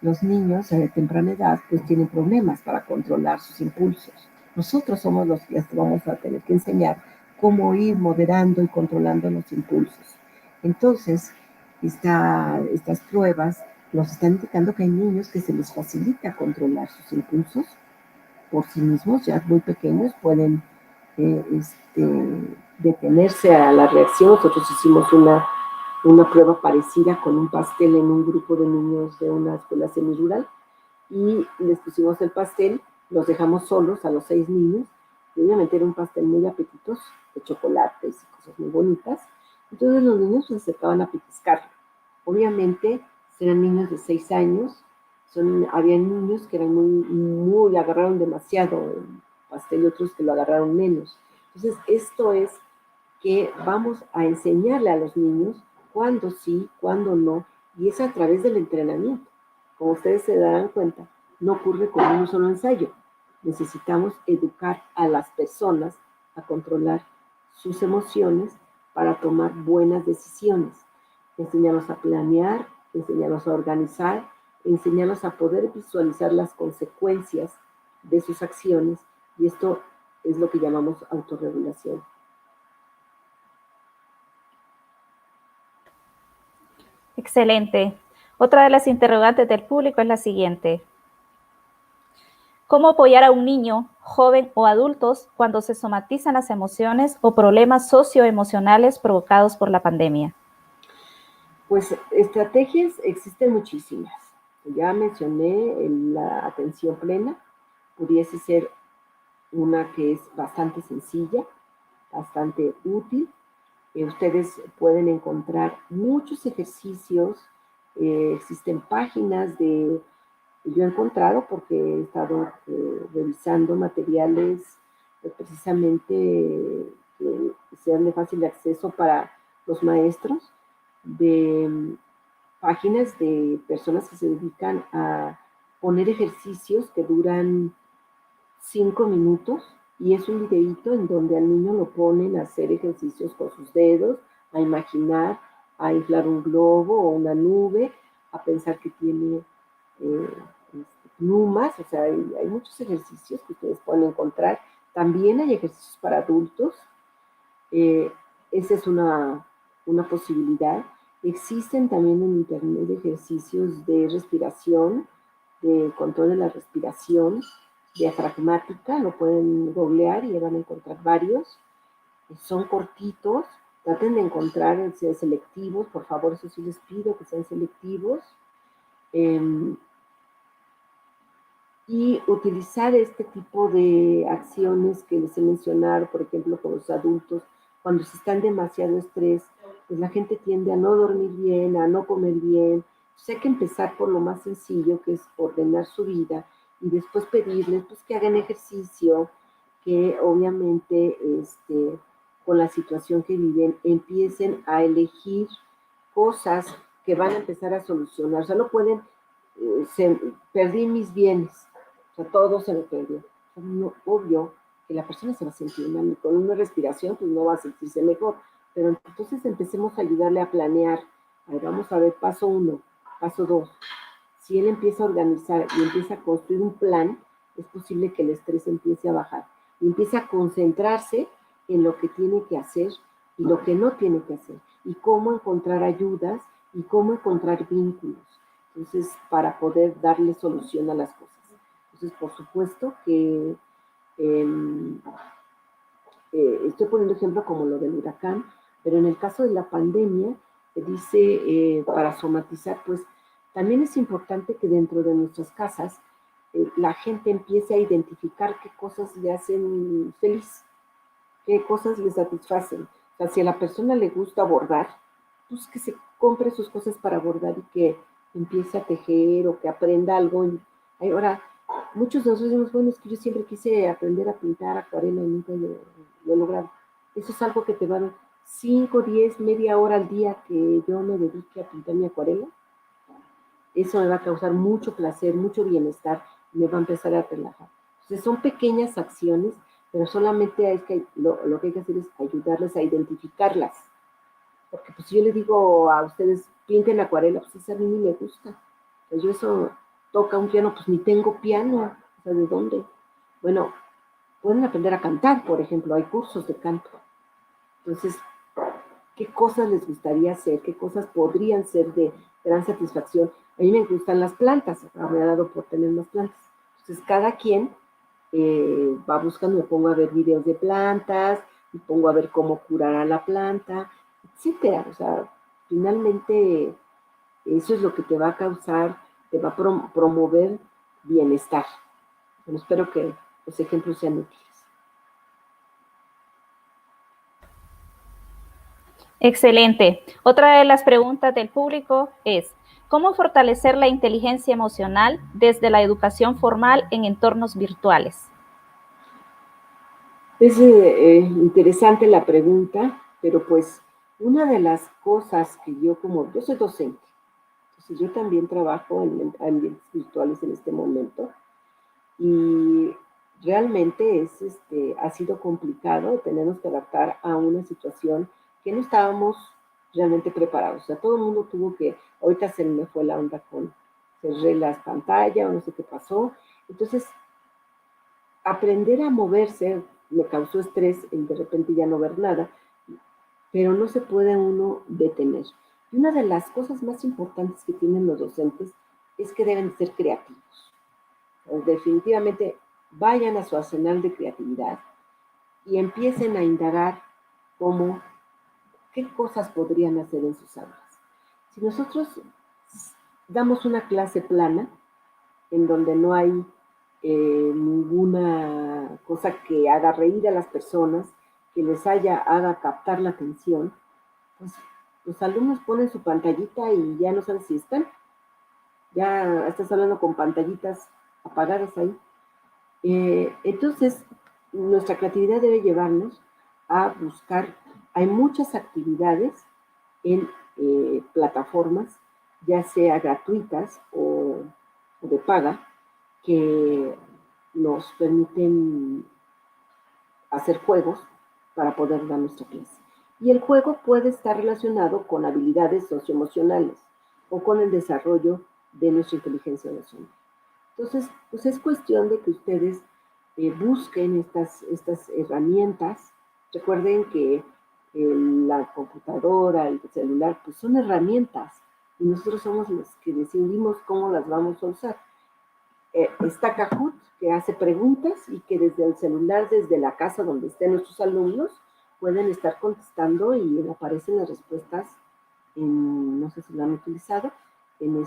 los niños a temprana edad pues tienen problemas para controlar sus impulsos. Nosotros somos los que les vamos a tener que enseñar cómo ir moderando y controlando los impulsos. Entonces, estas pruebas nos están indicando que hay niños que se les facilita controlar sus impulsos por sí mismos, ya muy pequeños, pueden detenerse a la reacción. Nosotros hicimos una prueba parecida con un pastel en un grupo de niños de una escuela semirural y les pusimos el pastel, los dejamos solos a los 6 niños y obviamente era un pastel muy apetitoso, de chocolates y cosas muy bonitas. Entonces los niños se acercaban a pellizcarlo. Obviamente eran niños de 6 años, había niños que eran muy, agarraron demasiado el pastel y otros que lo agarraron menos. Entonces esto es que vamos a enseñarle a los niños cuándo sí, cuándo no, y es a través del entrenamiento. Como ustedes se darán cuenta, no ocurre con un solo ensayo. Necesitamos educar a las personas a controlar sus emociones para tomar buenas decisiones. Enseñarlos a planear, enseñarlos a organizar, enseñarlos a poder visualizar las consecuencias de sus acciones, y esto es lo que llamamos autorregulación. Excelente. Otra de las interrogantes del público es la siguiente. ¿Cómo apoyar a un niño, joven o adultos cuando se somatizan las emociones o problemas socioemocionales provocados por la pandemia? Pues estrategias existen muchísimas. Ya mencioné la atención plena, pudiese ser una que es bastante sencilla, bastante útil. Ustedes pueden encontrar muchos ejercicios, existen páginas yo he encontrado porque he estado revisando materiales precisamente que sean de fácil acceso para los maestros, de páginas de personas que se dedican a poner ejercicios que duran 5 minutos y es un videíto en donde al niño lo ponen a hacer ejercicios con sus dedos, a imaginar, a inflar un globo o una nube, a pensar que tiene plumas. O sea, hay muchos ejercicios que ustedes pueden encontrar. También hay ejercicios para adultos. Esa es una posibilidad. Existen también en internet ejercicios de respiración, de control de la respiración diafragmática, lo pueden googlear y van a encontrar varios. Son cortitos, traten de encontrar selectivos, por favor, eso sí les pido que sean selectivos. Y utilizar este tipo de acciones que les he mencionado, por ejemplo, con los adultos, cuando se está en demasiado estrés, pues la gente tiende a no dormir bien, a no comer bien. Entonces hay que empezar por lo más sencillo, que es ordenar su vida, y después pedirles pues, que hagan ejercicio, que obviamente con la situación que viven empiecen a elegir cosas que van a empezar a solucionar. O sea, no pueden, perdí mis bienes, o sea, todo se lo perdió. No, obvio que la persona se va a sentir mal, y con una respiración pues no va a sentirse mejor, pero entonces empecemos a ayudarle a planear. A ver, vamos a ver, paso 1, paso 2. Si él empieza a organizar y empieza a construir un plan, es posible que el estrés empiece a bajar y empiece a concentrarse en lo que tiene que hacer y lo que no tiene que hacer, y cómo encontrar ayudas y cómo encontrar vínculos. Entonces, para poder darle solución a las cosas. Entonces, por supuesto que estoy poniendo ejemplo como lo del huracán, pero en el caso de la pandemia, dice para somatizar, pues también es importante que dentro de nuestras casas la gente empiece a identificar qué cosas le hacen feliz, qué cosas le satisfacen. O sea, si a la persona le gusta bordar, pues que se compre sus cosas para bordar y que empiece a tejer o que aprenda algo. Ahora, muchos de nosotros decimos, bueno, es que yo siempre quise aprender a pintar acuarela y nunca lo he logrado. Eso es algo que te va a dar 5, 10, media hora al día que yo me dedique a pintar mi acuarela. Eso me va a causar mucho placer, mucho bienestar, y me va a empezar a relajar. Entonces son pequeñas acciones, pero solamente es que lo que hay que hacer es ayudarles a identificarlas. Porque pues si yo les digo a ustedes, pinten acuarela, pues eso a mí ni me gusta. Pues yo eso toca un piano, pues ni tengo piano, o sea, ¿de dónde? Bueno, pueden aprender a cantar, por ejemplo, hay cursos de canto. Entonces, ¿qué cosas les gustaría hacer? ¿Qué cosas podrían ser de gran satisfacción? A mí me gustan las plantas, me ha dado por tener más plantas. Entonces, cada quien va buscando, me pongo a ver videos de plantas, me pongo a ver cómo curar a la planta, etcétera. O sea, finalmente eso es lo que te va a causar, te va a promover bienestar. Bueno, espero que los ejemplos sean útiles. Excelente. Otra de las preguntas del público es, ¿cómo fortalecer la inteligencia emocional desde la educación formal en entornos virtuales? Es interesante la pregunta, pero pues una de las cosas que yo soy docente, entonces yo también trabajo en ambientes virtuales en este momento y realmente ha sido complicado, tenemos que adaptar a una situación que no estábamos realmente preparados. O sea, todo el mundo tuvo que, ahorita se me fue la onda con cerré las pantallas o no sé qué pasó. Entonces, aprender a moverse me causó estrés el de repente ya no ver nada, pero no se puede uno detener. Y una de las cosas más importantes que tienen los docentes es que deben ser creativos. Definitivamente vayan a su arsenal de creatividad y empiecen a indagar cómo, qué cosas podrían hacer en sus aulas. Si nosotros damos una clase plana, en donde no hay ninguna cosa que haga reír a las personas, que les haga captar la atención, pues los alumnos ponen su pantallita y ya no saben si están. Ya estás hablando con pantallitas apagadas ahí. Entonces, nuestra creatividad debe llevarnos a buscar, hay muchas actividades en plataformas, ya sea gratuitas o de paga, que nos permiten hacer juegos para poder dar nuestra clase. Y el juego puede estar relacionado con habilidades socioemocionales o con el desarrollo de nuestra inteligencia emocional. Entonces, pues es cuestión de que ustedes busquen estas herramientas. Recuerden que la computadora, el celular, pues son herramientas y nosotros somos los que decidimos cómo las vamos a usar. Está Kahoot, que hace preguntas y que desde el celular, desde la casa donde estén nuestros alumnos, pueden estar contestando y aparecen las respuestas no sé si lo han utilizado, en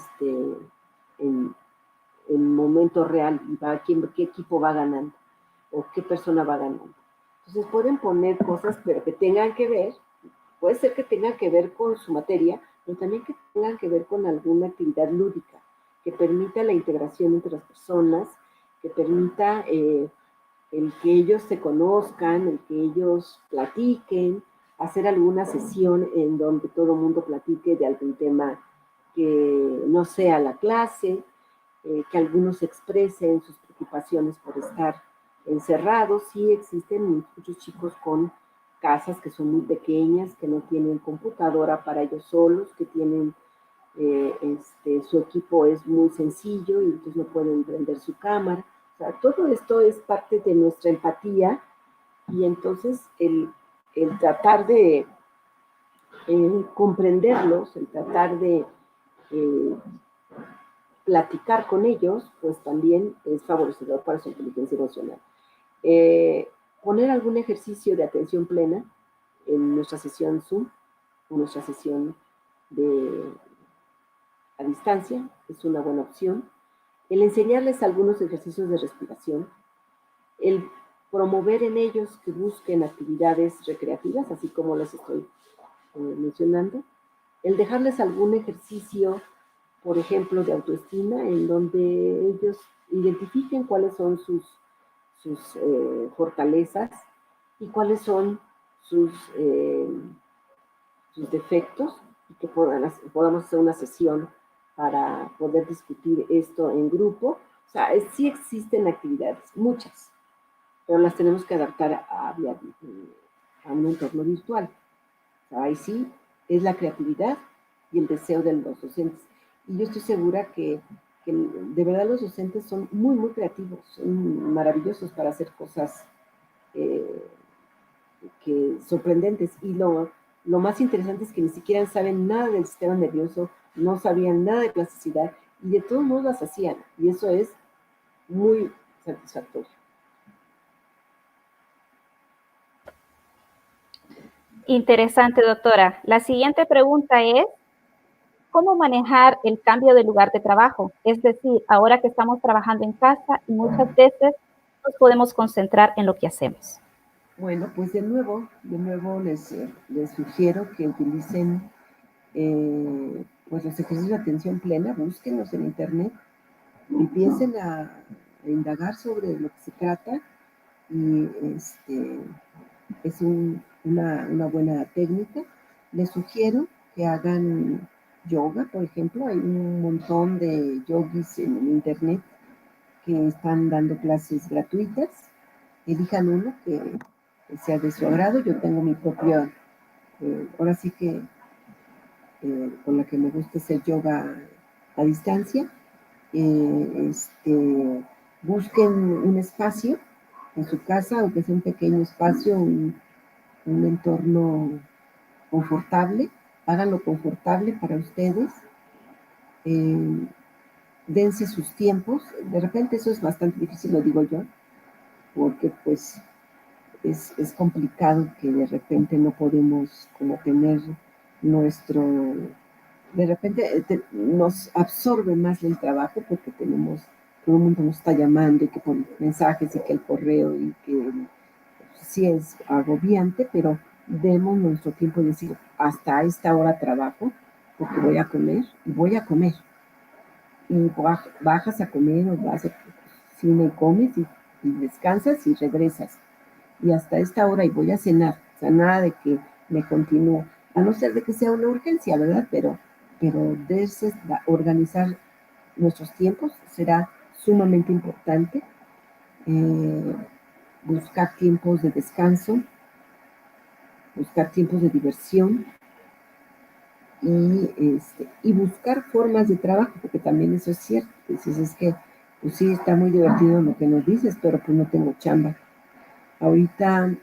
momento real y qué equipo va ganando o qué persona va ganando. Entonces pueden poner cosas, pero que tengan que ver, puede ser que tengan que ver con su materia, pero también que tengan que ver con alguna actividad lúdica, que permita la integración entre las personas, que permita el que ellos se conozcan, el que ellos platiquen, hacer alguna sesión en donde todo el mundo platique de algún tema que no sea la clase, que algunos expresen sus preocupaciones por estar encerrados. Sí existen muchos chicos con casas que son muy pequeñas, que no tienen computadora para ellos solos, que tienen su equipo es muy sencillo y entonces no pueden prender su cámara. O sea, todo esto es parte de nuestra empatía y entonces el tratar de comprenderlos, el tratar de platicar con ellos, pues también es favorecedor para su inteligencia emocional. Poner algún ejercicio de atención plena en nuestra sesión Zoom, en nuestra sesión a distancia, es una buena opción. El enseñarles algunos ejercicios de respiración, el promover en ellos que busquen actividades recreativas, así como les estoy mencionando, el dejarles algún ejercicio, por ejemplo, de autoestima, en donde ellos identifiquen cuáles son sus fortalezas y cuáles son sus defectos, y que podamos hacer una sesión para poder discutir esto en grupo. O sea, sí existen actividades, muchas, pero las tenemos que adaptar a un entorno virtual. O sea, ahí sí es la creatividad y el deseo de los docentes. Y yo estoy segura que que de verdad los docentes son muy, muy creativos, son maravillosos para hacer cosas sorprendentes. Y lo más interesante es que ni siquiera saben nada del sistema nervioso, no sabían nada de plasticidad, y de todos modos las hacían. Y eso es muy satisfactorio. Interesante, doctora. La siguiente pregunta es, ¿cómo manejar el cambio de lugar de trabajo? Es decir, ahora que estamos trabajando en casa y muchas veces nos podemos concentrar en lo que hacemos. Bueno, pues de nuevo les sugiero que utilicen pues los ejercicios de atención plena, búsquenlos en internet, empiecen a indagar sobre lo que se trata, y es una buena técnica. Les sugiero que hagan yoga, por ejemplo. Hay un montón de yogis en internet que están dando clases gratuitas. Elijan uno que sea de su agrado. Yo tengo mi propia, ahora sí que con la que me gusta hacer yoga a distancia. Busquen un espacio en su casa, aunque sea un pequeño espacio, un entorno confortable, háganlo confortable para ustedes, dense sus tiempos. De repente eso es bastante difícil, lo digo yo, porque pues es complicado que de repente no podemos como tener nuestro, de repente nos absorbe más el trabajo porque todo el mundo nos está llamando y que por mensajes y que el correo y que sí es agobiante, pero demos nuestro tiempo de decir, hasta esta hora trabajo porque voy a comer y voy a comer. Y bajas a comer o vas al cine y comes y descansas y regresas. Y hasta esta hora y voy a cenar. O sea, nada de que me continúo. A no ser de que sea una urgencia, ¿verdad? Pero organizar nuestros tiempos será sumamente importante. Buscar tiempos de descanso, buscar tiempos de diversión y buscar formas de trabajo, porque también eso es cierto. Entonces es que, pues sí, está muy divertido lo que nos dices, pero pues no tengo chamba. Ahorita,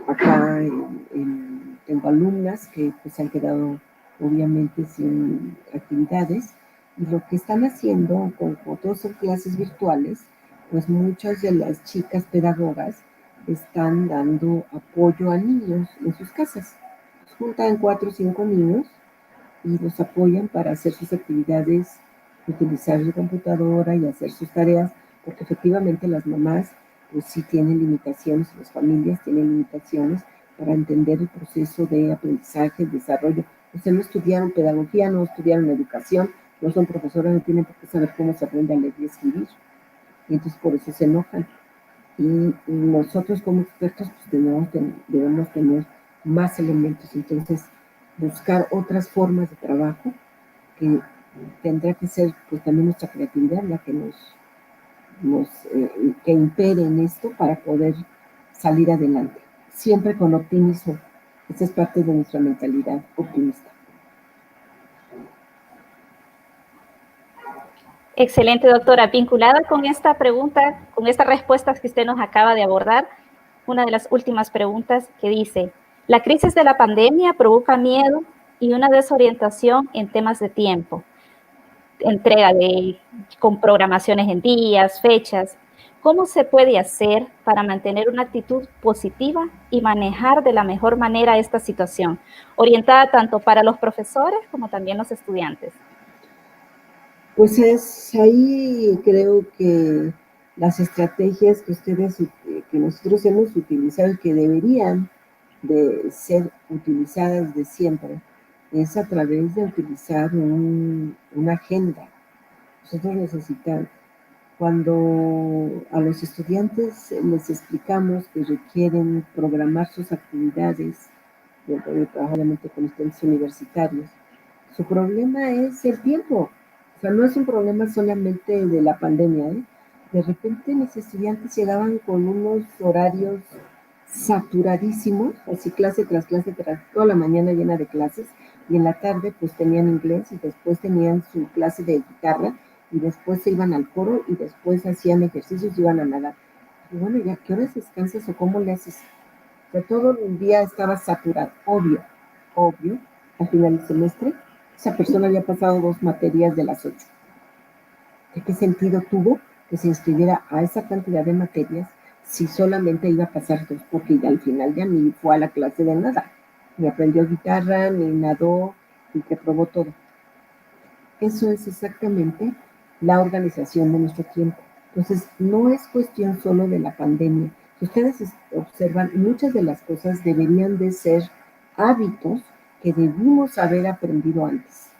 acá tengo alumnas que pues han quedado obviamente sin actividades, y lo que están haciendo, como todos son clases virtuales, pues muchas de las chicas pedagogas están dando apoyo a niños en sus casas. Juntan 4 o 5 niños y los apoyan para hacer sus actividades, utilizar su computadora y hacer sus tareas, porque efectivamente las mamás pues sí tienen limitaciones, las familias tienen limitaciones para entender el proceso de aprendizaje, desarrollo. Ustedes no estudiaron pedagogía, no estudiaron educación, no son profesoras, no tienen por qué saber cómo se aprende a leer y escribir. Y entonces por eso se enojan. Y nosotros como expertos pues debemos tener más elementos. Entonces, buscar otras formas de trabajo, que tendrá que ser pues también nuestra creatividad la que que impere en esto para poder salir adelante. Siempre con optimismo. Esa es parte de nuestra mentalidad optimista. Excelente, doctora. Vinculada con esta pregunta, con estas respuestas que usted nos acaba de abordar, una de las últimas preguntas que dice, la crisis de la pandemia provoca miedo y una desorientación en temas de tiempo, entrega con programaciones en días, fechas. ¿Cómo se puede hacer para mantener una actitud positiva y manejar de la mejor manera esta situación, orientada tanto para los profesores como también los estudiantes? Pues ahí creo que las estrategias que nosotros hemos utilizado y que deberían de ser utilizadas de siempre, es a través de utilizar una agenda. Nosotros necesitamos, cuando a los estudiantes les explicamos que requieren programar sus actividades, obviamente con estudiantes universitarios, su problema es el tiempo. O sea, no es un problema solamente de la pandemia, ¿eh? De repente mis estudiantes llegaban con unos horarios saturadísimos, así clase tras clase, tras toda la mañana llena de clases, y en la tarde pues tenían inglés y después tenían su clase de guitarra y después se iban al coro y después hacían ejercicios y iban a nadar. Y bueno, ¿ya qué horas descansas o cómo le haces? O sea, todo el día estaba saturado, obvio, al final del semestre, esa persona había pasado 2 materias de las 8. ¿De qué sentido tuvo que se inscribiera a esa cantidad de materias si solamente iba a pasar 2? Porque ya al final ya ni fue a la clase de nada, ni aprendió guitarra, ni nadó, ni que probó todo. Eso es exactamente la organización de nuestro tiempo. Entonces, no es cuestión solo de la pandemia. Si ustedes observan, muchas de las cosas deberían de ser hábitos que debimos haber aprendido antes,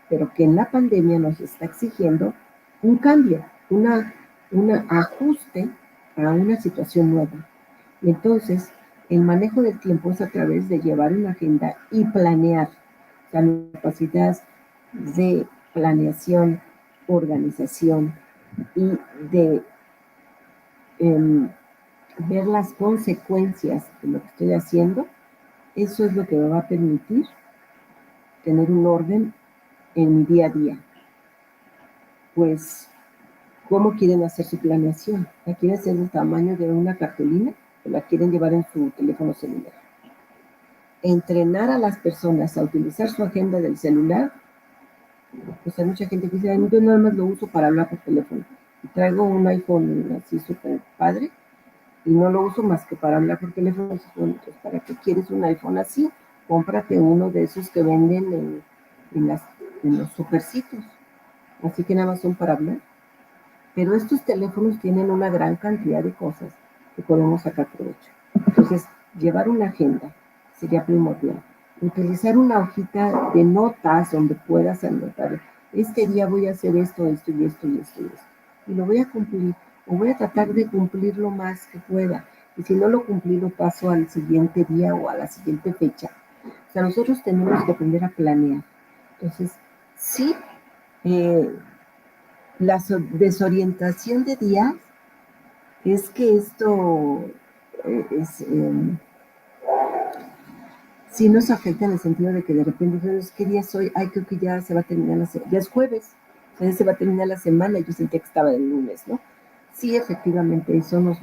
pero que en la pandemia nos está exigiendo un cambio, un ajuste a una situación nueva. Y entonces, el manejo del tiempo es a través de llevar una agenda y planear la capacidad de planeación, organización y de ver las consecuencias de lo que estoy haciendo. Eso es lo que me va a permitir tener un orden en mi día a día. Pues, ¿cómo quieren hacer su planeación? ¿La quieren hacer del tamaño de una cartulina o la quieren llevar en su teléfono celular? Entrenar a las personas a utilizar su agenda del celular. Pues hay mucha gente que dice, ay, yo nada más lo uso para hablar por teléfono. Y traigo un iPhone así súper padre y no lo uso más que para hablar por teléfono. Entonces, ¿para qué quieres un iPhone así? Cómprate uno de esos que venden en los supercitos. Así que nada más son para hablar. Pero estos teléfonos tienen una gran cantidad de cosas que podemos sacar provecho. Entonces, llevar una agenda sería primordial. Utilizar una hojita de notas donde puedas anotar, este día voy a hacer esto, esto y esto y esto y esto. Y lo voy a cumplir, o voy a tratar de cumplir lo más que pueda. Y si no lo cumplí, lo paso al siguiente día o a la siguiente fecha. O sea, nosotros tenemos que aprender a planear. Entonces, sí, la desorientación de días es que esto sí nos afecta en el sentido de que de repente, ¿qué día es hoy? Ay, creo que ya se va a terminar la semana, ya es jueves, o sea, ya se va a terminar la semana y yo sentía que estaba el lunes, ¿no? Sí, efectivamente, eso nos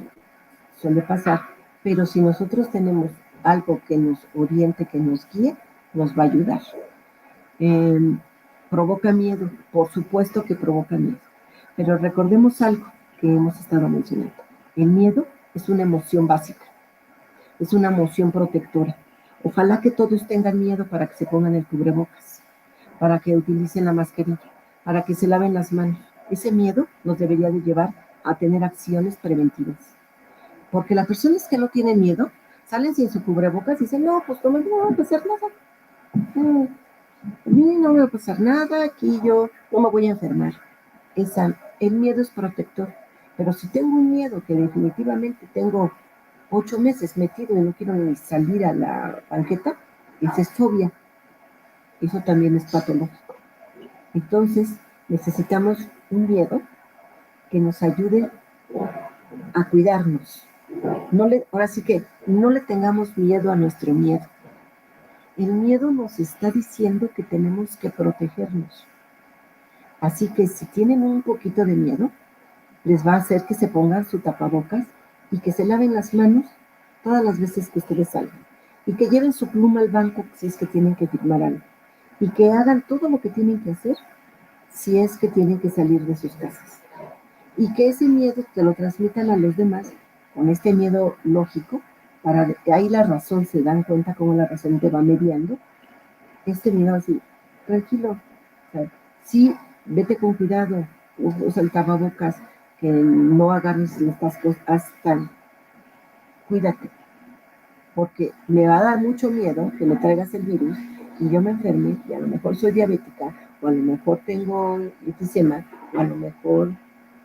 suele pasar, pero si nosotros tenemos algo que nos oriente, que nos guíe, nos va a ayudar. Provoca miedo, por supuesto que provoca miedo, pero recordemos algo que hemos estado mencionando. El miedo es una emoción básica, es una emoción protectora. Ojalá que todos tengan miedo para que se pongan el cubrebocas, para que utilicen la mascarilla, para que se laven las manos. Ese miedo nos debería de llevar a tener acciones preventivas. Porque las personas que no tienen miedo salen sin su cubrebocas y dicen, no, pues no me va a pasar nada. A mí no me va a pasar nada, aquí yo no me voy a enfermar. El miedo es protector, pero si tengo un miedo que definitivamente tengo 8 meses metido y no quiero ni salir a la banqueta, esa es fobia. Eso también es patológico. Entonces, necesitamos un miedo que nos ayude a cuidarnos. Ahora sí que no le tengamos miedo a nuestro miedo. El miedo nos está diciendo que tenemos que protegernos. Así que si tienen un poquito de miedo, les va a hacer que se pongan su tapabocas y que se laven las manos todas las veces que ustedes salgan. Y que lleven su pluma al banco si es que tienen que firmar algo. Y que hagan todo lo que tienen que hacer si es que tienen que salir de sus casas. Y que ese miedo te lo transmitan a los demás con este miedo lógico, para que ahí la razón se dan cuenta cómo la razón te va mediando. Este miedo así, tranquilo, o sea, sí, vete con cuidado, usa el tapabocas, que no agarres estas cosas, hasta cuídate, porque me va a dar mucho miedo que me traigas el virus y yo me enferme, y a lo mejor soy diabética, o a lo mejor tengo enfisema, o a lo mejor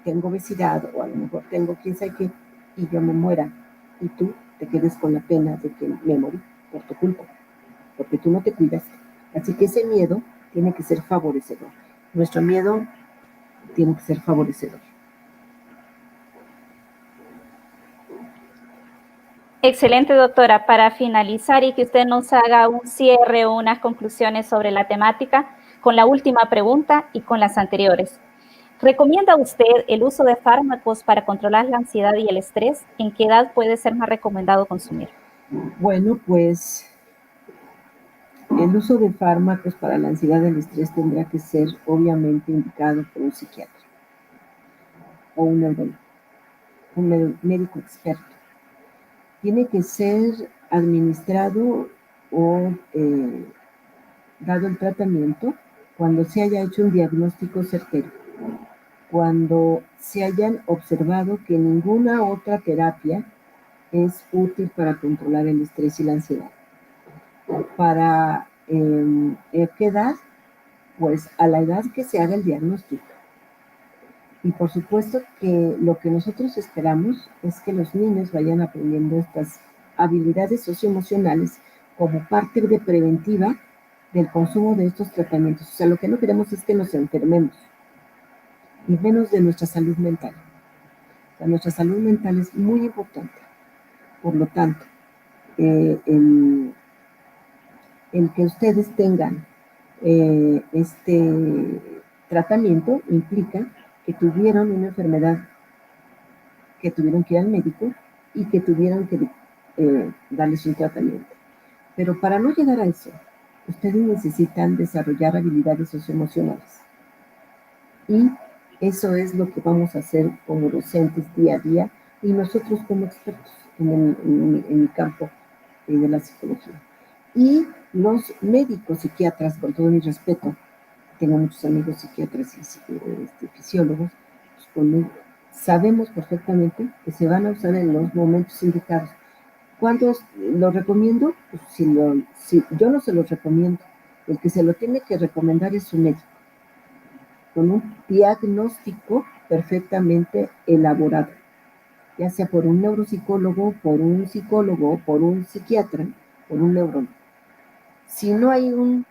tengo obesidad, o a lo mejor tengo quién sabe qué, y yo me muera, y tú te quedes con la pena de que me morí por tu culpa, porque tú no te cuidas. Así que ese miedo tiene que ser favorecedor. Nuestro miedo tiene que ser favorecedor. Excelente, doctora. Para finalizar y que usted nos haga un cierre o unas conclusiones sobre la temática, con la última pregunta y con las anteriores. ¿Recomienda usted el uso de fármacos para controlar la ansiedad y el estrés? ¿En qué edad puede ser más recomendado consumir? Bueno, pues el uso de fármacos para la ansiedad y el estrés tendrá que ser obviamente indicado por un psiquiatra o un neurólogo, un médico experto. Tiene que ser administrado o dado el tratamiento cuando se haya hecho un diagnóstico certero, cuando se hayan observado que ninguna otra terapia es útil para controlar el estrés y la ansiedad. ¿Para qué edad? Pues a la edad que se haga el diagnóstico. Y por supuesto que lo que nosotros esperamos es que los niños vayan aprendiendo estas habilidades socioemocionales como parte de preventiva del consumo de estos tratamientos. O sea, lo que no queremos es que nos enfermemos, y menos de nuestra salud mental. O sea, nuestra salud mental es muy importante. Por lo tanto, el que ustedes tengan este tratamiento implica que tuvieron una enfermedad, que tuvieron que ir al médico y que tuvieron que darles un tratamiento. Pero para no llegar a eso, ustedes necesitan desarrollar habilidades socioemocionales. Y eso es lo que vamos a hacer como docentes día a día y nosotros como expertos en mi campo de la psicología. Y los médicos psiquiatras, con todo mi respeto, tengo muchos amigos psiquiatras y fisiólogos, pues sabemos perfectamente que se van a usar en los momentos indicados. ¿Cuándo lo recomiendo? Pues si yo no se los recomiendo. El que se lo tiene que recomendar es su médico, con un diagnóstico perfectamente elaborado, ya sea por un neuropsicólogo, por un psicólogo, por un psiquiatra, por un neurólogo. Si no hay un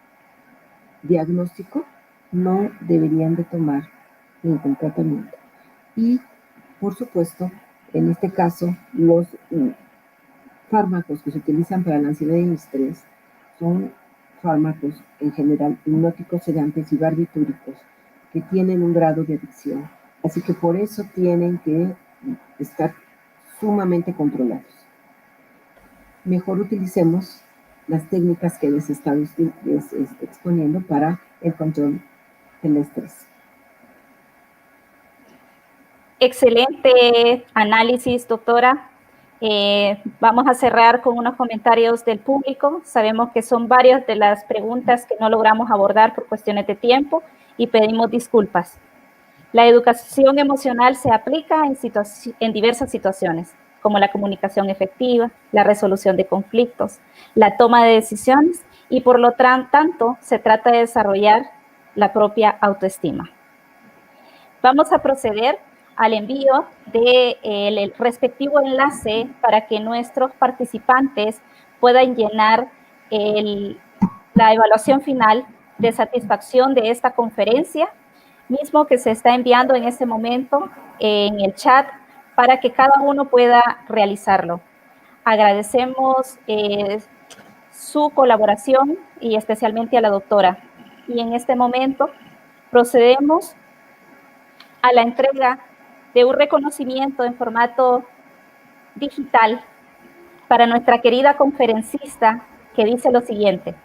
diagnóstico, no deberían de tomar ningún tratamiento. Y, por supuesto, en este caso, los fármacos que se utilizan para la ansiedad y el estrés son fármacos en general hipnóticos, sedantes y barbitúricos que tienen un grado de adicción. Así que por eso tienen que estar sumamente controlados. Mejor utilicemos las técnicas que les estamos exponiendo para el control del estrés. Excelente análisis, doctora. Vamos a cerrar con unos comentarios del público. Sabemos que son varias de las preguntas que no logramos abordar por cuestiones de tiempo y pedimos disculpas. La educación emocional se aplica en diversas situaciones, como la comunicación efectiva, la resolución de conflictos, la toma de decisiones y por lo tanto se trata de desarrollar la propia autoestima. Vamos a proceder al envío del respectivo enlace para que nuestros participantes puedan llenar la evaluación final de satisfacción de esta conferencia, mismo que se está enviando en este momento en el chat para que cada uno pueda realizarlo. Agradecemos su colaboración y especialmente a la doctora. Y en este momento procedemos a la entrega de un reconocimiento en formato digital para nuestra querida conferencista que dice lo siguiente: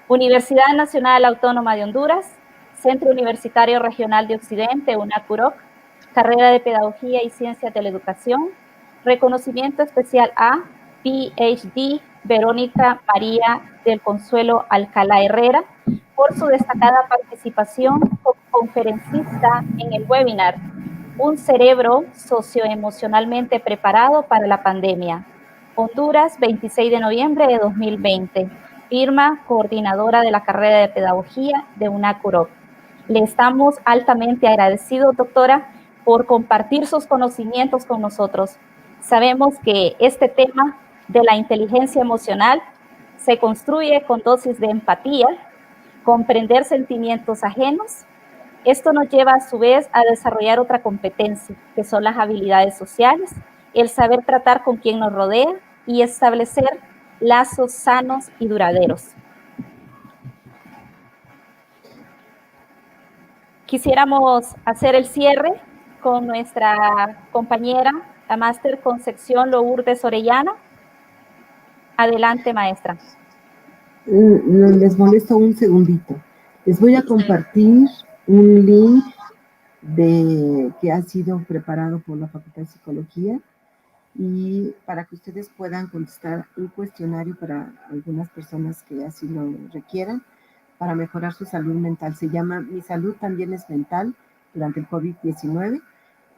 Universidad Nacional Autónoma de Honduras, Centro Universitario Regional de Occidente, UNACUROC, Carrera de Pedagogía y Ciencias de la Educación, reconocimiento especial a PhD Verónica María del Consuelo Alcalá Herrera por su destacada participación como conferencista en el webinar Un cerebro socioemocionalmente preparado para la pandemia. Honduras, 26 de noviembre de 2020. Firma coordinadora de la carrera de pedagogía de UNACUROC. Le estamos altamente agradecidos, doctora, por compartir sus conocimientos con nosotros. Sabemos que este tema de la inteligencia emocional se construye con dosis de empatía, comprender sentimientos ajenos. Esto nos lleva a su vez a desarrollar otra competencia, que son las habilidades sociales, el saber tratar con quien nos rodea y establecer lazos sanos y duraderos. Quisiéramos hacer el cierre con nuestra compañera, la máster Concepción Lourdes Orellana. Adelante, maestra. Les molesto un segundito. Les voy a compartir un link que ha sido preparado por la Facultad de Psicología y para que ustedes puedan contestar un cuestionario para algunas personas que así lo requieran para mejorar su salud mental. Se llama Mi salud también es mental durante el COVID-19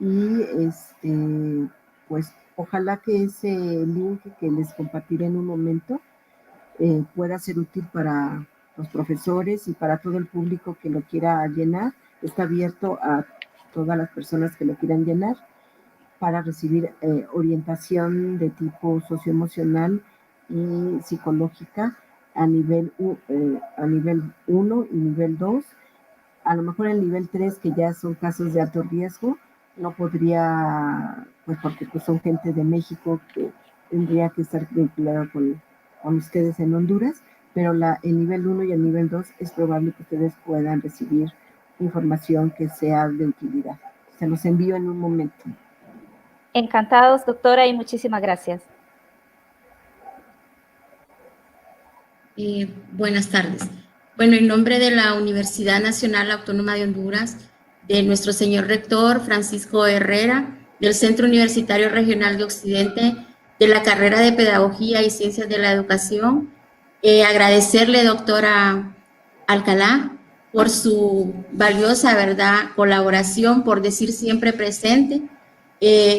y pues ojalá que ese link que les compartiré en un momento pueda ser útil para los profesores y para todo el público que lo quiera llenar. Está abierto a todas las personas que lo quieran llenar para recibir orientación de tipo socioemocional y psicológica a nivel 1 y nivel 2. A lo mejor el nivel 3, que ya son casos de alto riesgo, no podría, pues porque pues son gente de México que tendría que estar vinculada con ustedes en Honduras, pero el nivel 1 y el nivel 2 es probable que ustedes puedan recibir información que sea de utilidad. Se los envío en un momento. Encantados, doctora, y muchísimas gracias. Buenas tardes. Bueno, en nombre de la Universidad Nacional Autónoma de Honduras, de nuestro señor rector Francisco Herrera, del Centro Universitario Regional de Occidente, de la carrera de Pedagogía y Ciencias de la Educación, agradecerle, doctora Alcalá, por su valiosa, ¿verdad?, colaboración, por decir siempre presente.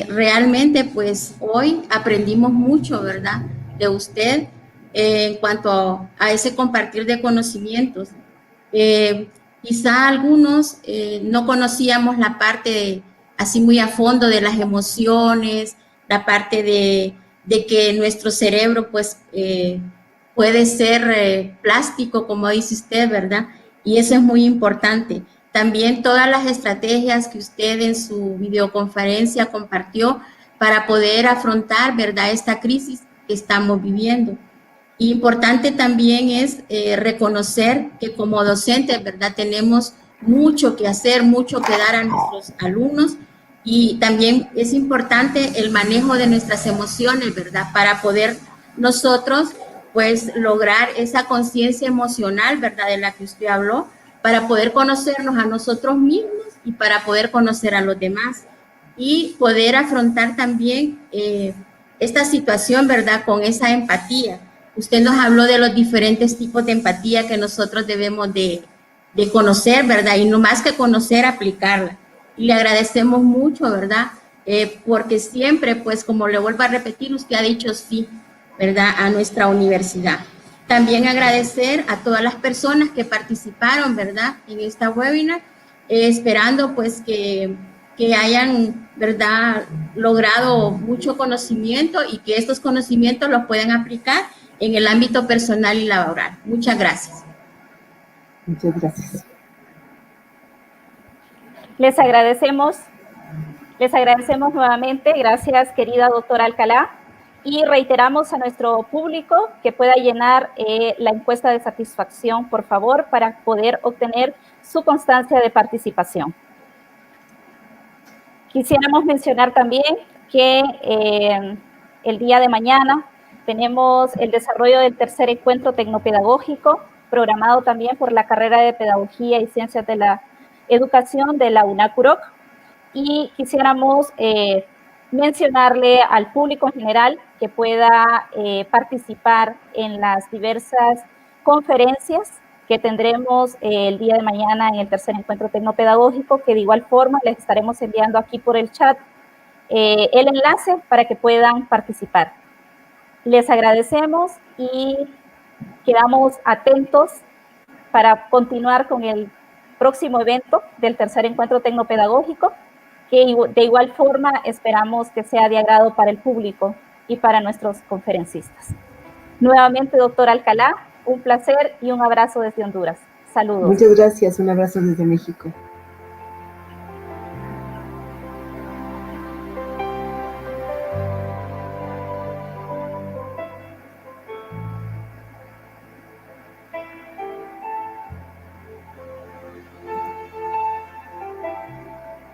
Realmente, pues, hoy aprendimos mucho, ¿verdad?, de usted en cuanto a ese compartir de conocimientos. Quizá algunos no conocíamos la parte así muy a fondo de las emociones, la parte de que nuestro cerebro, pues, puede ser plástico, como dice usted, ¿verdad? Y eso es muy importante. También todas las estrategias que usted en su videoconferencia compartió para poder afrontar, ¿verdad?, esta crisis que estamos viviendo. Importante también es reconocer que como docentes, ¿verdad?, tenemos mucho que hacer, mucho que dar a nuestros alumnos, y también es importante el manejo de nuestras emociones, ¿verdad?, para poder nosotros, pues, lograr esa conciencia emocional, ¿verdad?, de la que usted habló, para poder conocernos a nosotros mismos y para poder conocer a los demás y poder afrontar también esta situación, ¿verdad?, con esa empatía. Usted nos habló de los diferentes tipos de empatía que nosotros debemos de conocer, ¿verdad? Y no más que conocer, aplicarla. Y le agradecemos mucho, ¿verdad? Porque siempre, pues, como le vuelvo a repetir, usted ha dicho sí, ¿verdad?, a nuestra universidad. También agradecer a todas las personas que participaron, ¿verdad?, en esta webinar, esperando, pues, que hayan, ¿verdad?, logrado mucho conocimiento y que estos conocimientos los puedan aplicar en el ámbito personal y laboral. Muchas gracias. Muchas gracias. Les agradecemos nuevamente. Gracias, querida doctora Alcalá. Y reiteramos a nuestro público que pueda llenar la encuesta de satisfacción, por favor, para poder obtener su constancia de participación. Quisiéramos mencionar también que el día de mañana tenemos el desarrollo del tercer encuentro tecnopedagógico, programado también por la carrera de Pedagogía y Ciencias de la Educación de la UNACUROC. Y quisiéramos mencionarle al público en general que pueda participar en las diversas conferencias que tendremos el día de mañana en el tercer encuentro tecnopedagógico, que de igual forma les estaremos enviando aquí por el chat el enlace para que puedan participar. Les agradecemos y quedamos atentos para continuar con el próximo evento del tercer encuentro tecnopedagógico, que de igual forma esperamos que sea de agrado para el público y para nuestros conferencistas. Nuevamente, doctora Alcalá, un placer y un abrazo desde Honduras. Saludos. Muchas gracias, un abrazo desde México.